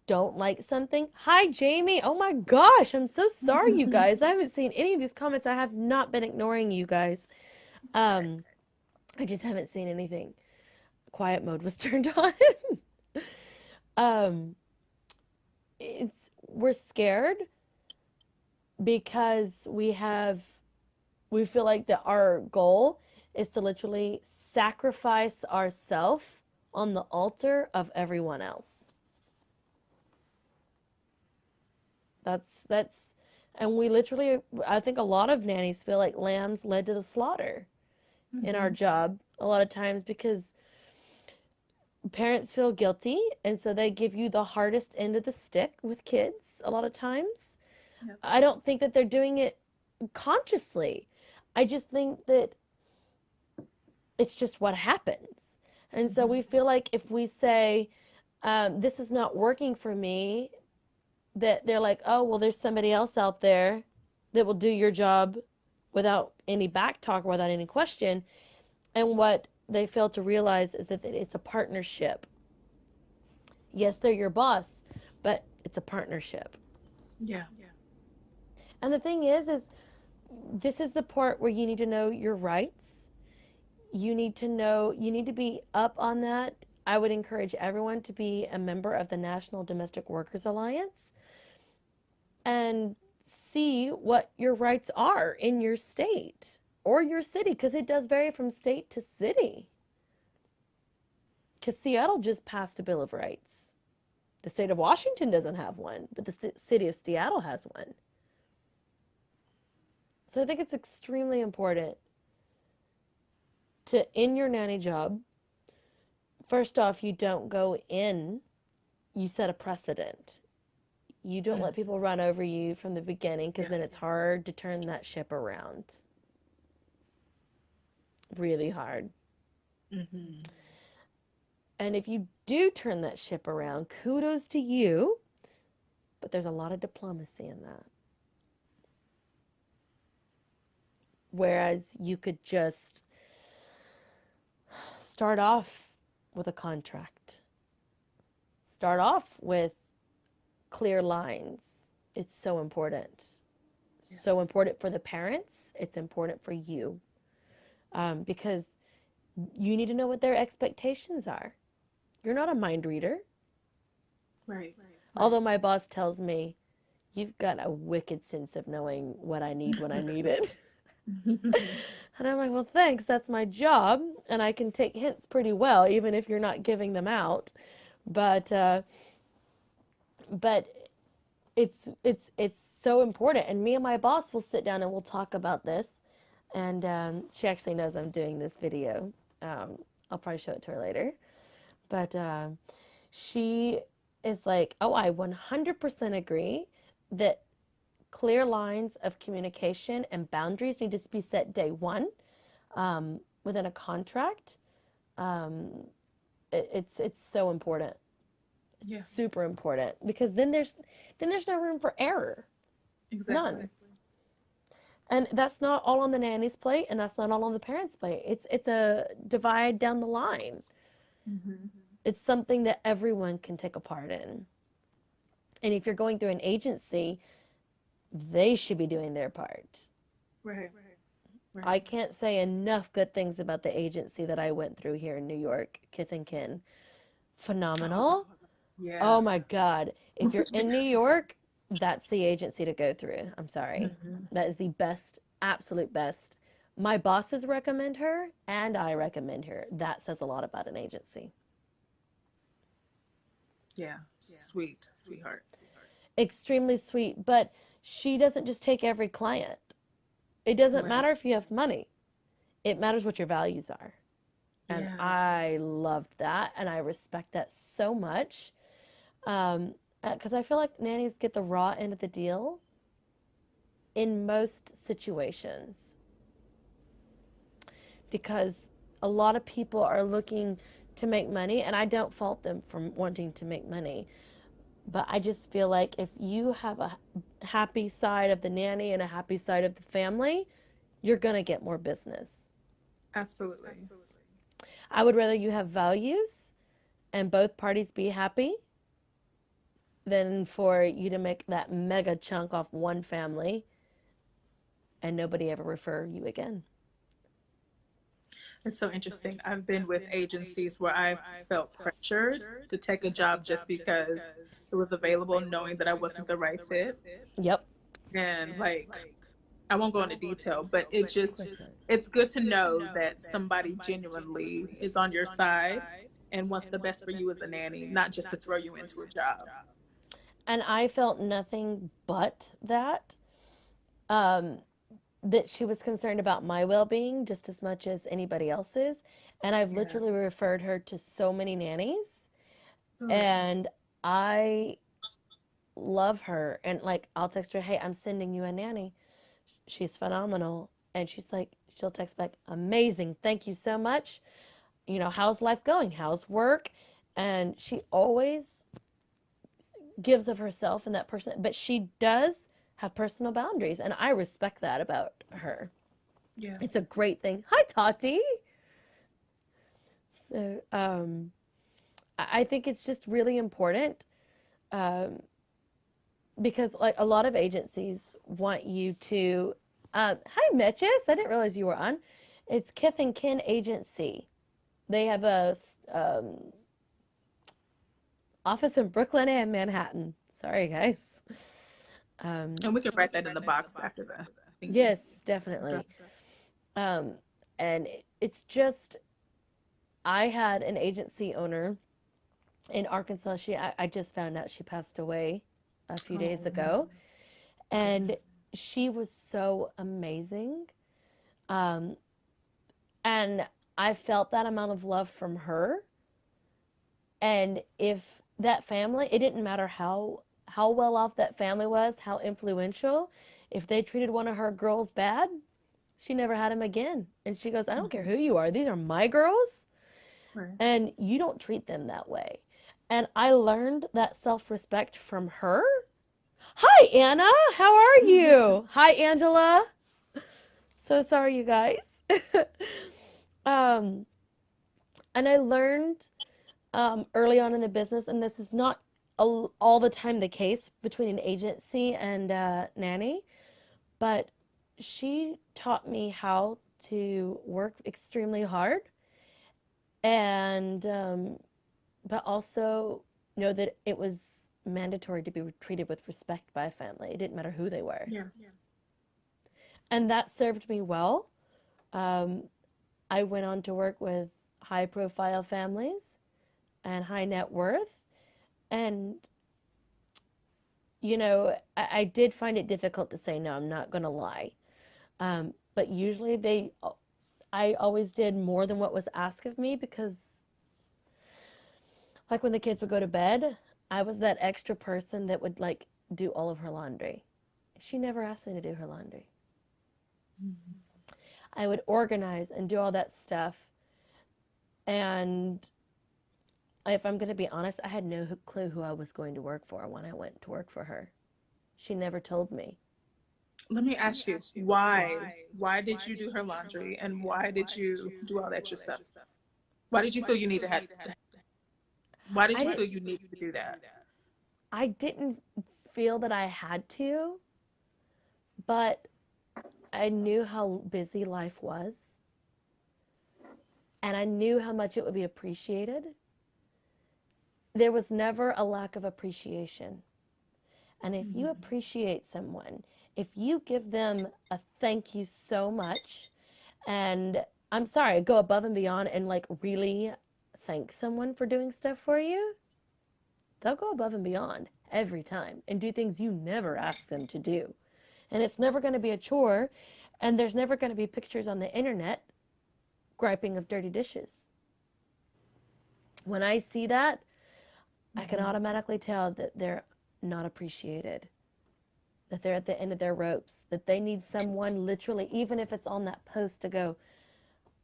don't like something. Hi, Jamie. Oh my gosh. I'm so sorry, you guys. I haven't seen any of these comments. I have not been ignoring you guys. Okay. I just haven't seen anything. Quiet mode was turned on. um, we're scared because we feel like that our goal is to literally sacrifice ourselves on the altar of everyone else. That's and we literally, I think a lot of nannies feel like lambs led to the slaughter in our job a lot of times because parents feel guilty and so they give you the hardest end of the stick with kids a lot of times. Yep. I don't think that they're doing it consciously. I just think that it's just what happens. And so we feel like if we say, this is not working for me, that they're like, oh, well, there's somebody else out there that will do your job without any back talk, without any question. And what they fail to realize is that it's a partnership. Yes, they're your boss, but it's a partnership. Yeah. And the thing is this is the part where you need to know your rights. You need to be up on that. I would encourage everyone to be a member of the National Domestic Workers Alliance and see what your rights are in your state or your city, because it does vary from state to city. Because Seattle just passed a Bill of Rights. The state of Washington doesn't have one, but the city of Seattle has one. So I think it's extremely important to, in your nanny job, first off, you don't go in, you set a precedent. You don't let people run over you from the beginning, because then it's hard to turn that ship around. Really hard. Mm-hmm. And if you do turn that ship around, kudos to you, but there's a lot of diplomacy in that. Whereas you could just start off with a contract. Start off with clear lines. It's so important. So important for the parents. It's important for you. Because you need to know what their expectations are. You're not a mind reader. Right. Although my boss tells me, you've got a wicked sense of knowing what I need when I need it. And I'm like, well, thanks. That's my job. And I can take hints pretty well, even if you're not giving them out. But it's so important. And me and my boss will sit down and we'll talk about this. And she actually knows I'm doing this video. I'll probably show it to her later. But she is like, oh, I 100% agree that clear lines of communication and boundaries need to be set day one within a contract. It's so important. It's super important, because then there's no room for error. Exactly. None. And that's not all on the nanny's plate, and that's not all on the parents' plate. It's a divide down the line. Mm-hmm. It's something that everyone can take a part in. And if you're going through an agency, they should be doing their part. Right. I Right. can't say enough good things about the agency that I went through here in New York, Kith and Kin. Oh, Phenomenal. Oh yeah. my God. If you're in New York, that's the agency to go through. I'm sorry. Mhm. That is the best, absolute best. My bosses recommend her, and I recommend her. That says a lot about an agency. Yeah. Sweet, sweetheart. Extremely sweet, but she doesn't just take every client. It doesn't Right. matter if you have money, it matters what your values are. And Yeah. I loved that, and I respect that so much. Um, because I feel like nannies get the raw end of the deal in most situations because a lot of people are looking to make money, and I don't fault them for wanting to make money. But I just feel like if you have a happy side of the nanny and a happy side of the family, you're going to get more business. Absolutely. I would rather you have values and both parties be happy than for you to make that mega chunk off one family and nobody ever refer you again. It's so interesting. I've been with agencies where I've felt pressured to take a job just because it was available, knowing that I wasn't the right fit. Yep. And like, I won't go into detail, but it Of just, course not. it's good to know that somebody genuinely is on your side and wants the best for you as a nanny, not just to throw you into a job. And I felt nothing but that. Um, that she was concerned about my well being just as much as anybody else's. And I've Yeah. literally referred her to so many nannies. Good. And I love her. And like, I'll text her, hey, I'm sending you a nanny. She's phenomenal. And she's like, she'll text back, amazing. Thank you so much. You know, how's life going? How's work? And she always gives of herself and that person, but she does have personal boundaries. And I respect that about her. Yeah. It's a great thing. Hi, Tati. So, I think it's just really important um, because, like, a lot of agencies want you to. Hi, Mitches. I didn't realize you were on. It's Kith and Kin Agency. They have a office in Brooklyn and Manhattan. Sorry, guys. Um, And we can write that in the box after the thingy. yes, definitely. Um, and it's just I had an agency owner in Arkansas. I just found out she passed away a few days Oh my ago, and goodness. she was so amazing. Um, and I felt that amount of love from her. And if that family, it didn't matter how well off that family was, how influential, if they treated one of her girls bad, she never had him again. And she goes, I don't care who you are. These are my girls, Right. and you don't treat them that way. And I learned that self respect from her. Hi, Anna. How are you? Hi, Angela. So sorry, you guys. um, and I learned early on in the business, and this is not all the time the case between an agency and nanny, but she taught me how to work extremely hard and but also know that it was mandatory to be treated with respect by a family. It didn't matter who they were. Yeah. And that served me well. Um, I went on to work with high profile families and high net worth. And, you know, I did find it difficult to say no, I'm not going to lie. But usually I always did more than what was asked of me because, like, when the kids would go to bed, I was that extra person that would, like, do all of her laundry. She never asked me to do her laundry. Mhm. I would organize and do all that stuff. And if I'm going to be honest, I had no clue who I was going to work for when I went to work for her. She never told me. Let me ask you, why? Why did you do her laundry and why did you do all that extra stuff? Why did you feel you need to have, why did I you didn't feel you needed to do that? I didn't feel that I had to, but I knew how busy life was, and I knew how much it would be appreciated. There was never a lack of appreciation. And if you appreciate someone, if you give them a thank you so much, and I'm sorry, go above and beyond and like really thank someone for doing stuff for you, they'll go above and beyond every time and do things you never asked them to do. And it's never going to be a chore, and there's never going to be pictures on the internet griping of dirty dishes. When I see that, I can automatically tell that they're not appreciated, that they're at the end of their ropes, that they need someone literally, even if it's on that post, to go,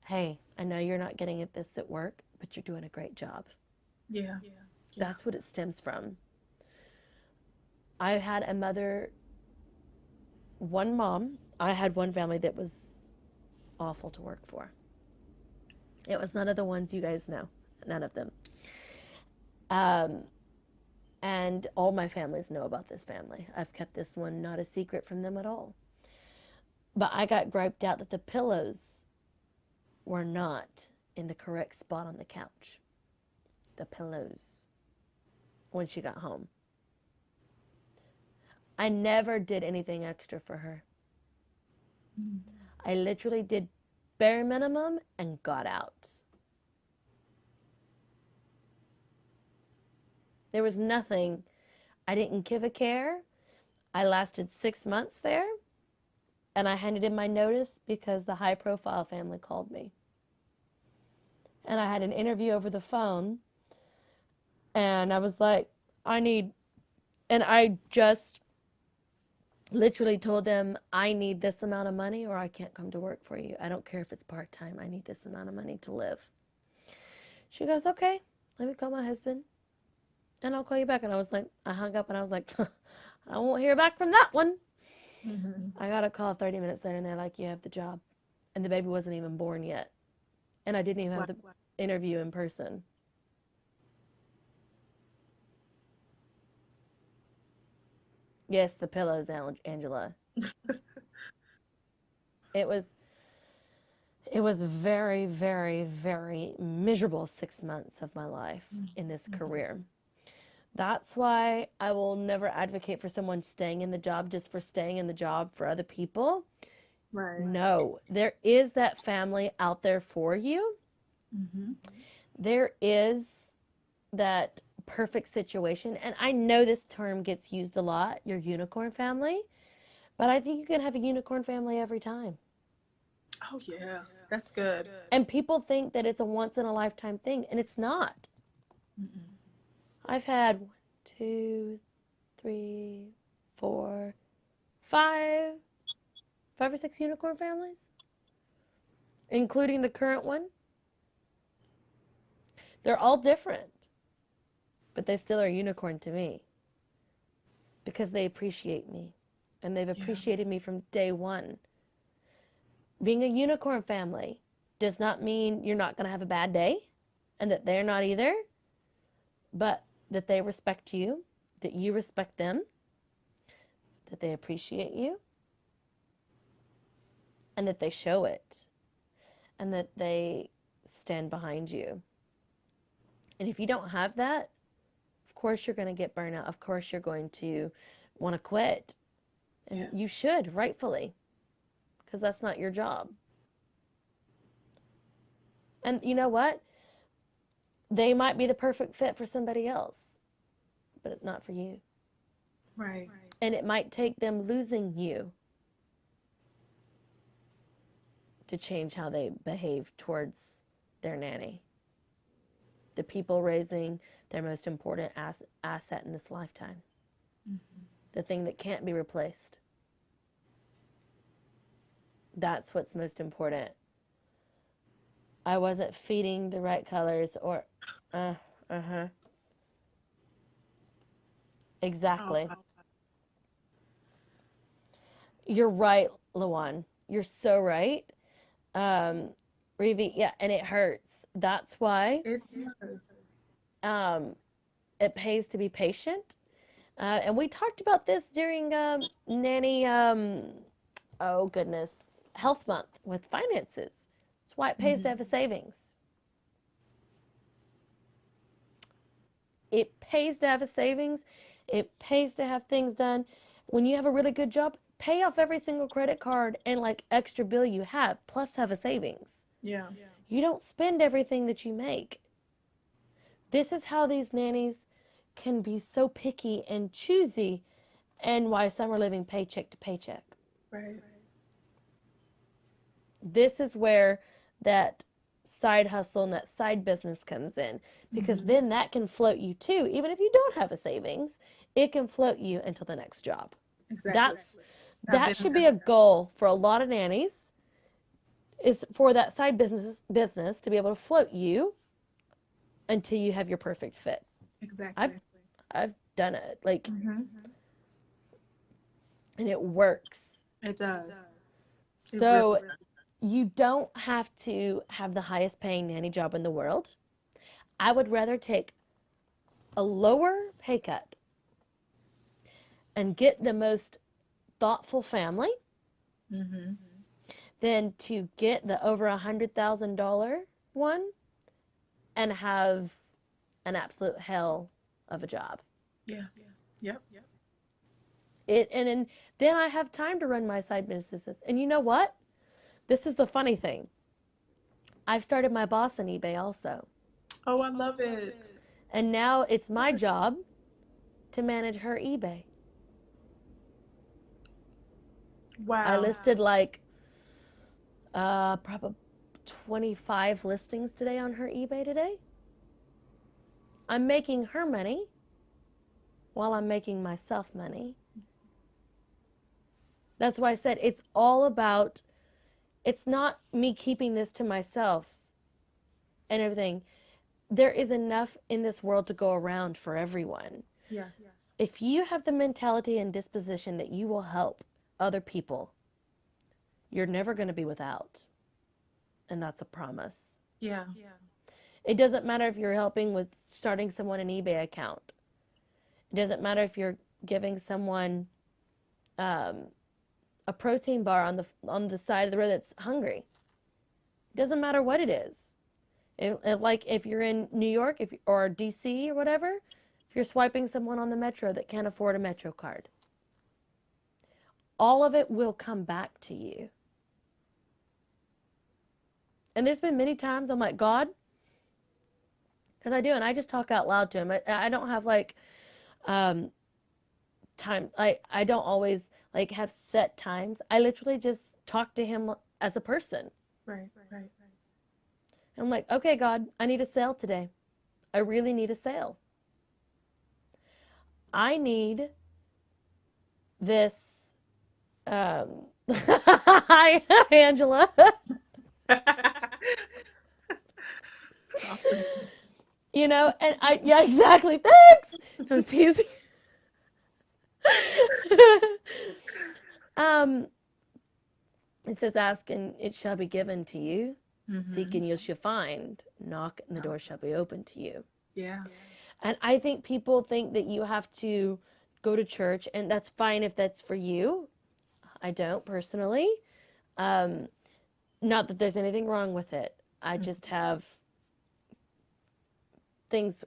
hey, I know you're not getting at this at work, but you're doing a great job. Yeah. That's what it stems from. I had a mother, one mom, I had one family that was awful to work for. It was none of the ones you guys know, none of them. And all my families know about this family. I've kept this one not a secret from them at all. But I got griped out that the pillows were not in the correct spot on the couch. The pillows. When she got home. I never did anything extra for her. I literally did bare minimum and got out. There was nothing. I didn't give a care. I lasted 6 months there, and I handed in my notice because the high profile family called me. And I had an interview over the phone, and I was like, and I just literally told them, I need this amount of money or I can't come to work for you. I don't care if it's part-time. I need this amount of money to live. She goes, okay, let me call my husband and I'll call you back. And I was like, I hung up and I was like, I won't hear back from that one. I got a call 30 minutes later and they're like, you have the job. And the baby wasn't even born yet. And I didn't even have the interview in person. Yes, the pillows, Angela. It was very, very, very miserable 6 months of my life in this career. That's why I will never advocate for someone staying in the job just for staying in the job for other people. Right. No, there is that family out there for you. There is that perfect situation. And I know this term gets used a lot, your unicorn family, but I think you can have a unicorn family every time. Oh, yeah. That's good. And people think that it's a once in a lifetime thing, and it's not. I've had 1, 2, 3, 4, 5 or 6 unicorn families, including the current one. They're all different, but they still are unicorn to me because they appreciate me, and they've appreciated me from day one. Being a unicorn family does not mean you're not going to have a bad day, and that they're not either, but that they respect you, that you respect them, that they appreciate you, and that they show it, and that they stand behind you. And if you don't have that, of course you're going to get burnout. Of course you're going to want to quit. And you should, rightfully, because that's not your job. And you know what? They might be the perfect fit for somebody else, but not for you. Right. And it might take them losing you to change how they behave towards their nanny. The people raising their most important asset in this lifetime. The thing that can't be replaced. That's what's most important. I wasn't feeding the right colors or, Exactly. Oh, You're right, Lawan. You're so right. Revi, yeah, and it hurts. That's why it does. it pays to be patient. And we talked about this during Nanny oh goodness, health month with finances. That's why it pays to have a savings. It pays to have a savings. It pays to have things done. When you have a really good job, pay off every single credit card and like extra bill you have, plus have a savings. Yeah. You don't spend everything that you make. This is how these nannies can be so picky and choosy, and why some are living paycheck to paycheck. Right. This is where that side hustle and that side business comes in, because then that can float you too. Even if you don't have a savings, it can float you until the next job. Exactly. That should be a goal for a lot of nannies, is for that side business to be able to float you until you have your perfect fit. Exactly. I've done it, like, Mm-hmm. and it works. It does. So It really you don't have to have the highest paying nanny job in the world. I would rather take a lower pay cut and get the most thoughtful family mm-hmm. than to get the over $100,000 one and have an absolute hell of a job. Yeah. Yep. And then I have time to run my side businesses. And you know what? This is the funny thing. I've started my boss on eBay also. Oh, I love it. And now it's my job to manage her eBay. Wow. I listed like probably 25 listings today on her eBay today. I'm making her money while I'm making myself money. That's why I said it's all about, it's not me keeping this to myself and everything. There is enough in this world to go around for everyone. Yes. If you have the mentality and disposition that you will help other people, you're never going to be without. And that's a promise. Yeah. It doesn't matter if you're helping with starting someone an eBay account. It doesn't matter if you're giving someone a protein bar on the side of the road that's hungry. It doesn't matter what it is. Like if you're in New York or DC or whatever, if you're swiping someone on the metro that can't afford a metro card, all of it will come back to you. And there's been many times I'm like, God, because I do, and I just talk out loud to him. I don't have like time. I don't always like have set times. I literally just talk to him as a person. Right. I'm like, okay, God, I need a sale today. I really need a sale. I need this. Hi, Angela. You know, and yeah, exactly. Thanks. I'm teasing. It says, ask and it shall be given to you. Mm-hmm. Seek and you shall find. Knock and the door shall be open to you. Yeah. And I think people think that you have to go to church, and that's fine if that's for you. I don't personally. Not that there's anything wrong with it. I just have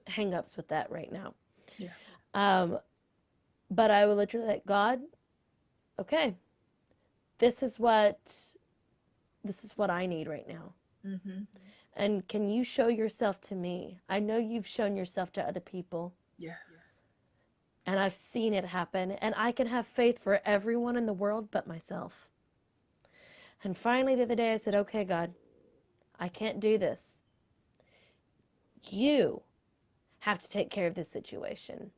hang-ups with that right now. Yeah. But I would literally like, God, okay, this is what I need right now. Mm-hmm. And can you show yourself to me? I know you've shown yourself to other people. Yeah. And I've seen it happen. And I can have faith for everyone in the world but myself. And finally, the other day, I said, okay, God, I can't do this. You have to take care of this situation.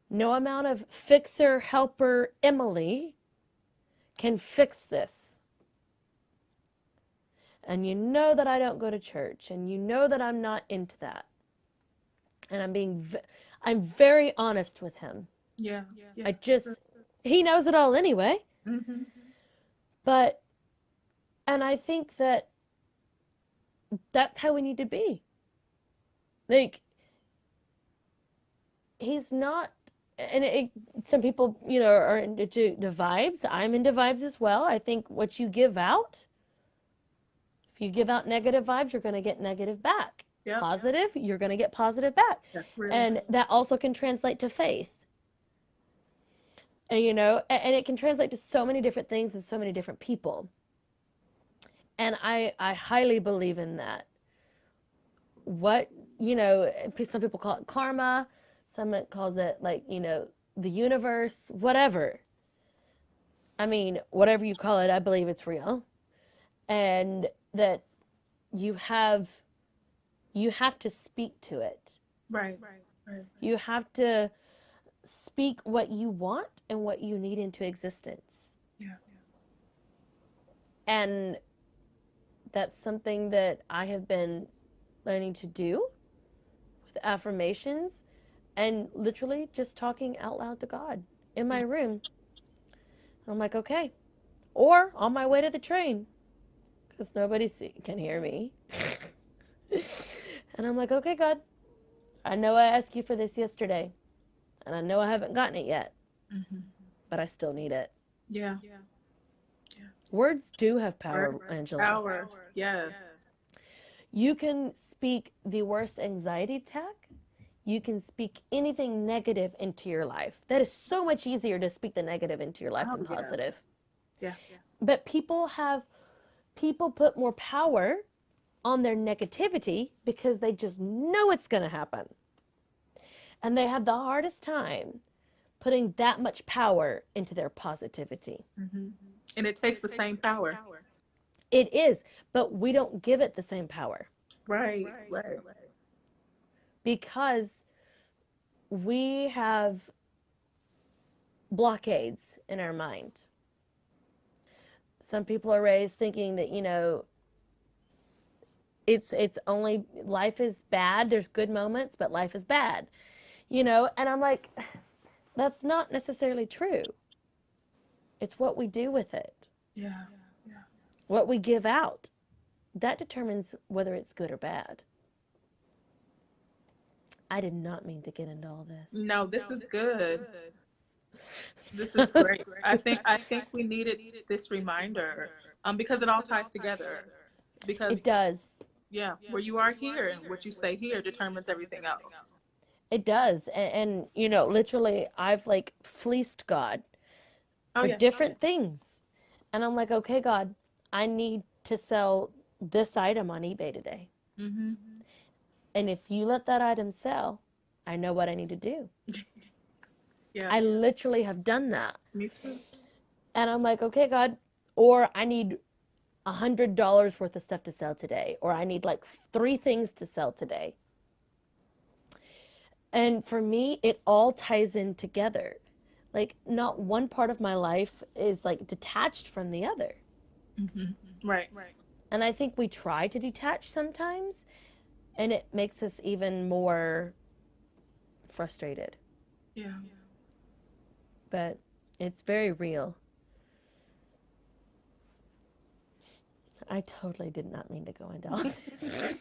No amount of fixer, helper, Emily can fix this. And you know that I don't go to church, and you know that I'm not into that. And I'm very honest with him. Yeah. He knows it all anyway. Mm-hmm. And I think that that's how we need to be. Like, he's not, and some people, are into the vibes. I'm into vibes as well. I think what you give out, if you give out negative vibes, you're going to get negative back. Yep. Positive, you're going to get positive back. That's real. And that also can translate to faith. And, and it can translate to so many different things and so many different people. And I highly believe in that. What, some people call it karma, some calls it like, the universe, whatever. I mean, whatever you call it, I believe it's real. And that you have to speak to it. Right. You have to speak what you want and what you need into existence. Yeah. And that's something that I have been learning to do with affirmations and literally just talking out loud to God in my room. I'm like, okay. Or on my way to the train, because nobody can hear me. And I'm like, okay, God, I know I asked you for this yesterday, and I know I haven't gotten it yet, but I still need it. Yeah. Words do have power, Angela. Power, yes. You can speak the worst anxiety attack. You can speak anything negative into your life. That is so much easier to speak the negative into your life than positive. Yeah. But people put more power on their negativity because they just know it's going to happen. And they have the hardest time putting that much power into their positivity. And it takes the same power. It is, but we don't give it the same power. Right. Because we have blockades in our mind. Some people are raised thinking that, it's only, life is bad. There's good moments, but life is bad. And I'm like, that's not necessarily true. It's what we do with it. Yeah. What we give out. That determines whether it's good or bad. I did not mean to get into all this. No, this is good. This is great. I think we needed this reminder, because it all ties together. Because it does. Yeah, where you are here and what you say here determines everything else. It does. And literally, I've like fleeced God for different things. And I'm like, okay, God, I need to sell this item on eBay today. And if you let that item sell, I know what I need to do. I literally have done that. Me too. And I'm like, okay, God, or I need $100 worth of stuff to sell today, or I need like 3 things to sell today. And for me, it all ties in together. Like, not one part of my life is like detached from the other. Right. And I think we try to detach sometimes, and it makes us even more frustrated. Yeah. But it's very real. I totally did not mean to go into all this.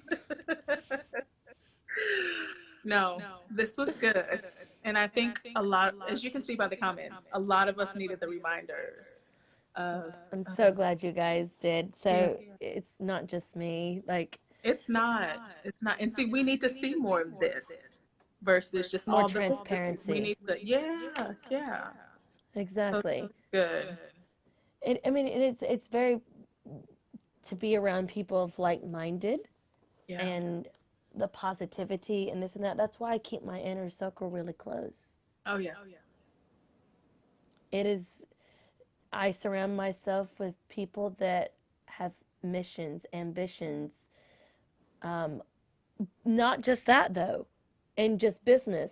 No, this was good. And I think a lot, as you can see by the comments, a lot of us needed the reminders of. I'm so glad you guys did. So it's not just me. Like, it's not. And see, we need to see more of this versus just more all transparency. We need to, yeah. Exactly. So good. It's very, to be around people of like-minded and the positivity and this and that. That's why I keep my inner circle really close. Oh yeah. It is, I surround myself with people that have missions, ambitions. Not just that though, in just business.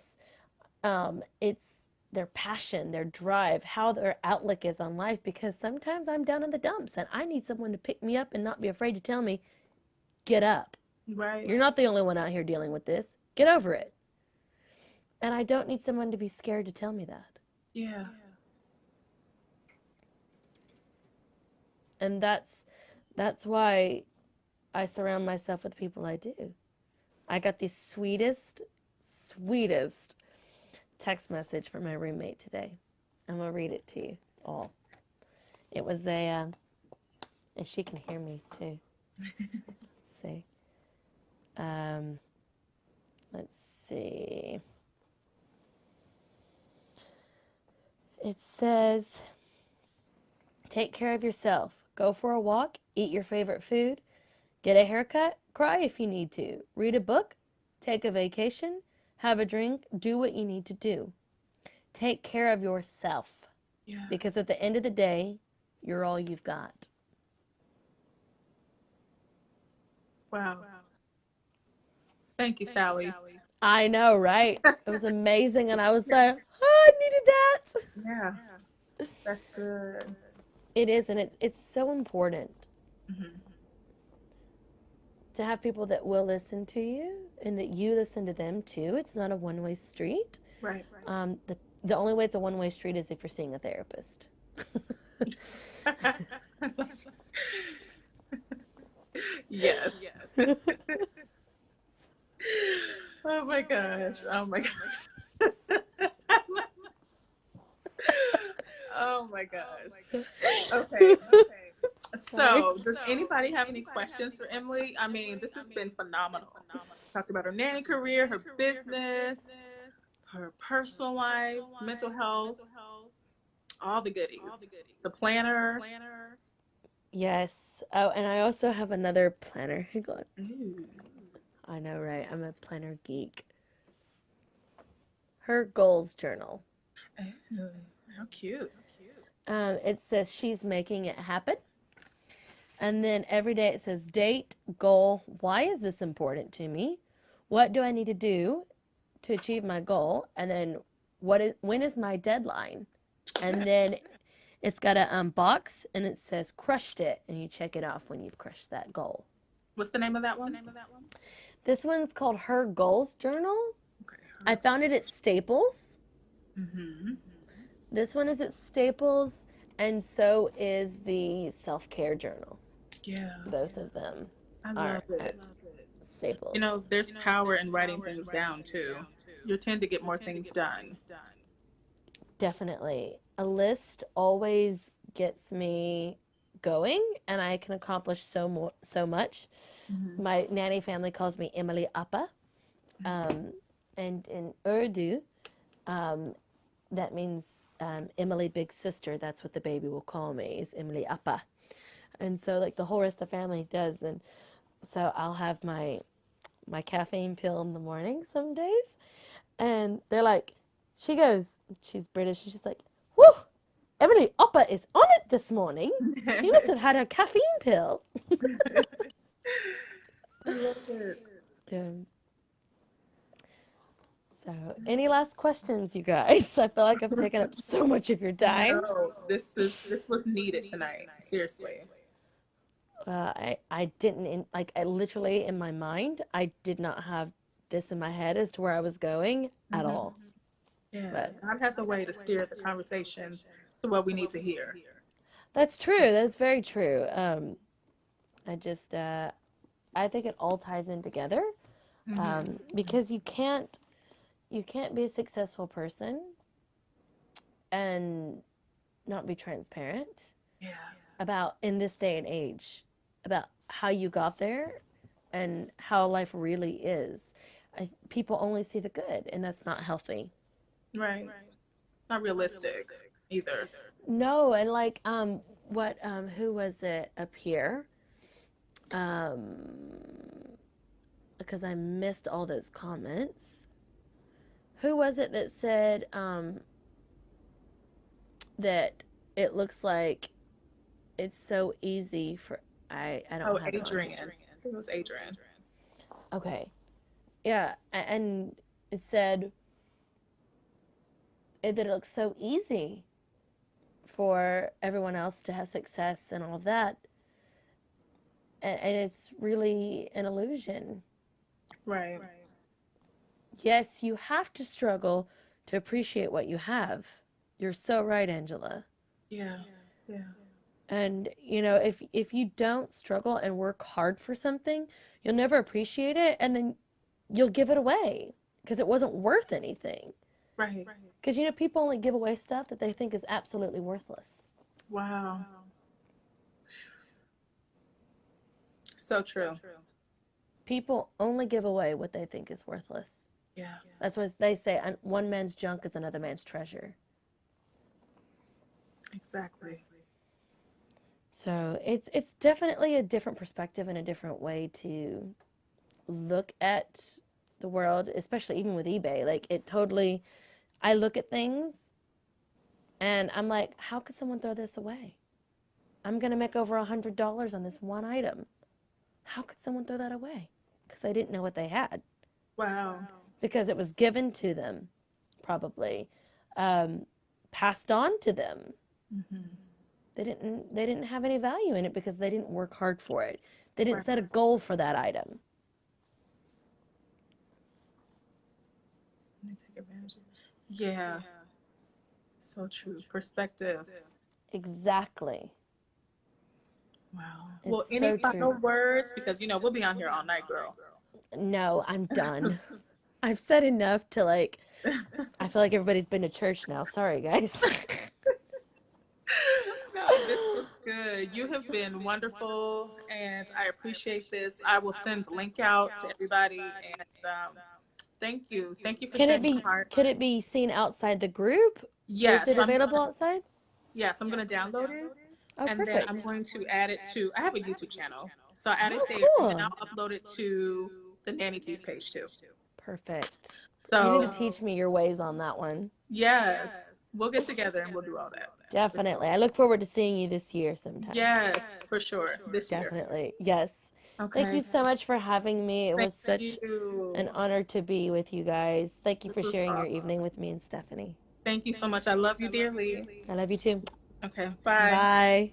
It's their passion, their drive, how their outlook is on life, because sometimes I'm down in the dumps and I need someone to pick me up and not be afraid to tell me, get up. Right. You're not the only one out here dealing with this. Get over it. And I don't need someone to be scared to tell me that. Yeah. And that's why I surround myself with people I do. I got the sweetest text message from my roommate today. I'm gonna read it to you all. It was and she can hear me too. Let's see. Um, let's see. It says, take care of yourself. Go for a walk. Eat your favorite food. Get a haircut. Cry if you need to. Read a book. Take a vacation. Have a drink. Do what you need to do. Take care of yourself. Yeah. Because at the end of the day, you're all you've got. Wow. Thank you, Sally. I know, right? It was amazing, and I was like, oh, I needed that. Yeah, that's good. It is, and it's so important Mm-hmm. to have people that will listen to you and that you listen to them too. It's not a one-way street. Right. The only way it's a one-way street is if you're seeing a therapist. Yes. Oh my gosh. Oh my gosh. Oh my gosh. Okay. So, does anybody have any questions for Emily? I mean, this has been phenomenal. Talked about her nanny career, her business, her personal life, mental health, all the goodies. The planner. Yes. Oh, and I also have another planner. Hang on. Ooh. I know, right? I'm a planner geek. Her goals journal. Oh, how cute. It says she's making it happen. And then every day it says date, goal, why is this important to me? What do I need to do to achieve my goal? And then when is my deadline? And then it's got a box and it says crushed it, and you check it off when you've crushed that goal. What's the name of that one? This one's called Her Goals Journal. Okay. I found it at Staples. Mm-hmm. This one is at Staples, and so is the Self-Care Journal. Yeah. Both of them I are love at it. Staples. You know, there's power in writing things down too. You tend to get more things done. Definitely. A list always gets me going, and I can accomplish so much. Mm-hmm. My nanny family calls me Emily Appa. And in Urdu, that means Emily Big Sister. That's what the baby will call me, is Emily Appa. And so, like, the whole rest of the family does. And so I'll have my caffeine pill in the morning some days. And they're like, she's British, and she's like, whoo, Emily Appa is on it this morning. She must have had her caffeine pill. I love it. So, any last questions, you guys? I feel like I've taken up so much of your time. No, this was needed tonight. Seriously. I didn't I literally in my mind I did not have this in my head as to where I was going at all. Yeah, But God has a way to steer the conversation to what we need to hear. that's true. That's very true. I just I think it all ties in together. Because you can't be a successful person and not be transparent Yeah. about, in this day and age, about how you got there and how life really is. People only see the good, and that's not healthy. Right. It's not realistic either. No, and like what who was it up here? Um because I missed all those comments. Who was it that said that it looks like it's so easy for I don't Oh, have it on Adrian. here. I think it was Adrian. Okay. Yeah, and it said that it looks so easy for everyone else to have success and all of that. And it's really an illusion. Right. Yes, you have to struggle to appreciate what you have. You're so right, Angela. Yeah. Yeah. And if you don't struggle and work hard for something, you'll never appreciate it, and then you'll give it away because it wasn't worth anything. Right. Because, you know, people only give away stuff that they think is absolutely worthless. Wow. So true. People only give away what they think is worthless. Yeah. That's what they say. One man's junk is another man's treasure. Exactly. So it's definitely a different perspective and a different way to look at the world, especially even with eBay. Like it totally, I look at things and I'm like, how could someone throw this away? I'm gonna make over $100 on this one item. How could someone throw that away? Because they didn't know what they had. Wow. Because it was given to them, probably, passed on to them. Mm-hmm. They didn't have any value in it because they didn't work hard for it. They didn't Right. set a goal for that item. Let me take advantage of it. Yeah. So true. Perspective. Exactly. Wow. It's Well, any so final true. words? Because, we'll be on here all night, girl. No, I'm done. I've said enough to like, I feel like everybody's been to church now. Sorry, guys. No, this was good. You have been wonderful, and I appreciate this. I will send the link out to everybody, and thank you. Thank you for sharing your heart. Could it be seen outside the group? Is Yes, it available outside? I'm gonna download it, Oh, and then perfect. I'm going to add it to. I have a YouTube channel, so I add it Oh, there, and then cool. I'll upload it to the Nanny Tees page too. Perfect. You need to So teach me your ways on that one. yes, we'll get together and we'll do all that. Definitely. I look forward to seeing you this year sometime. Yes, for sure. This year. Definitely. Yes. Thank you Okay. so much for having me. It Thank was such an you. honor to be with you guys. Thank you This for was sharing your awesome. evening with me and Stephanie. Thank you so much. I love you dearly. I love you too. Okay. Bye. Bye.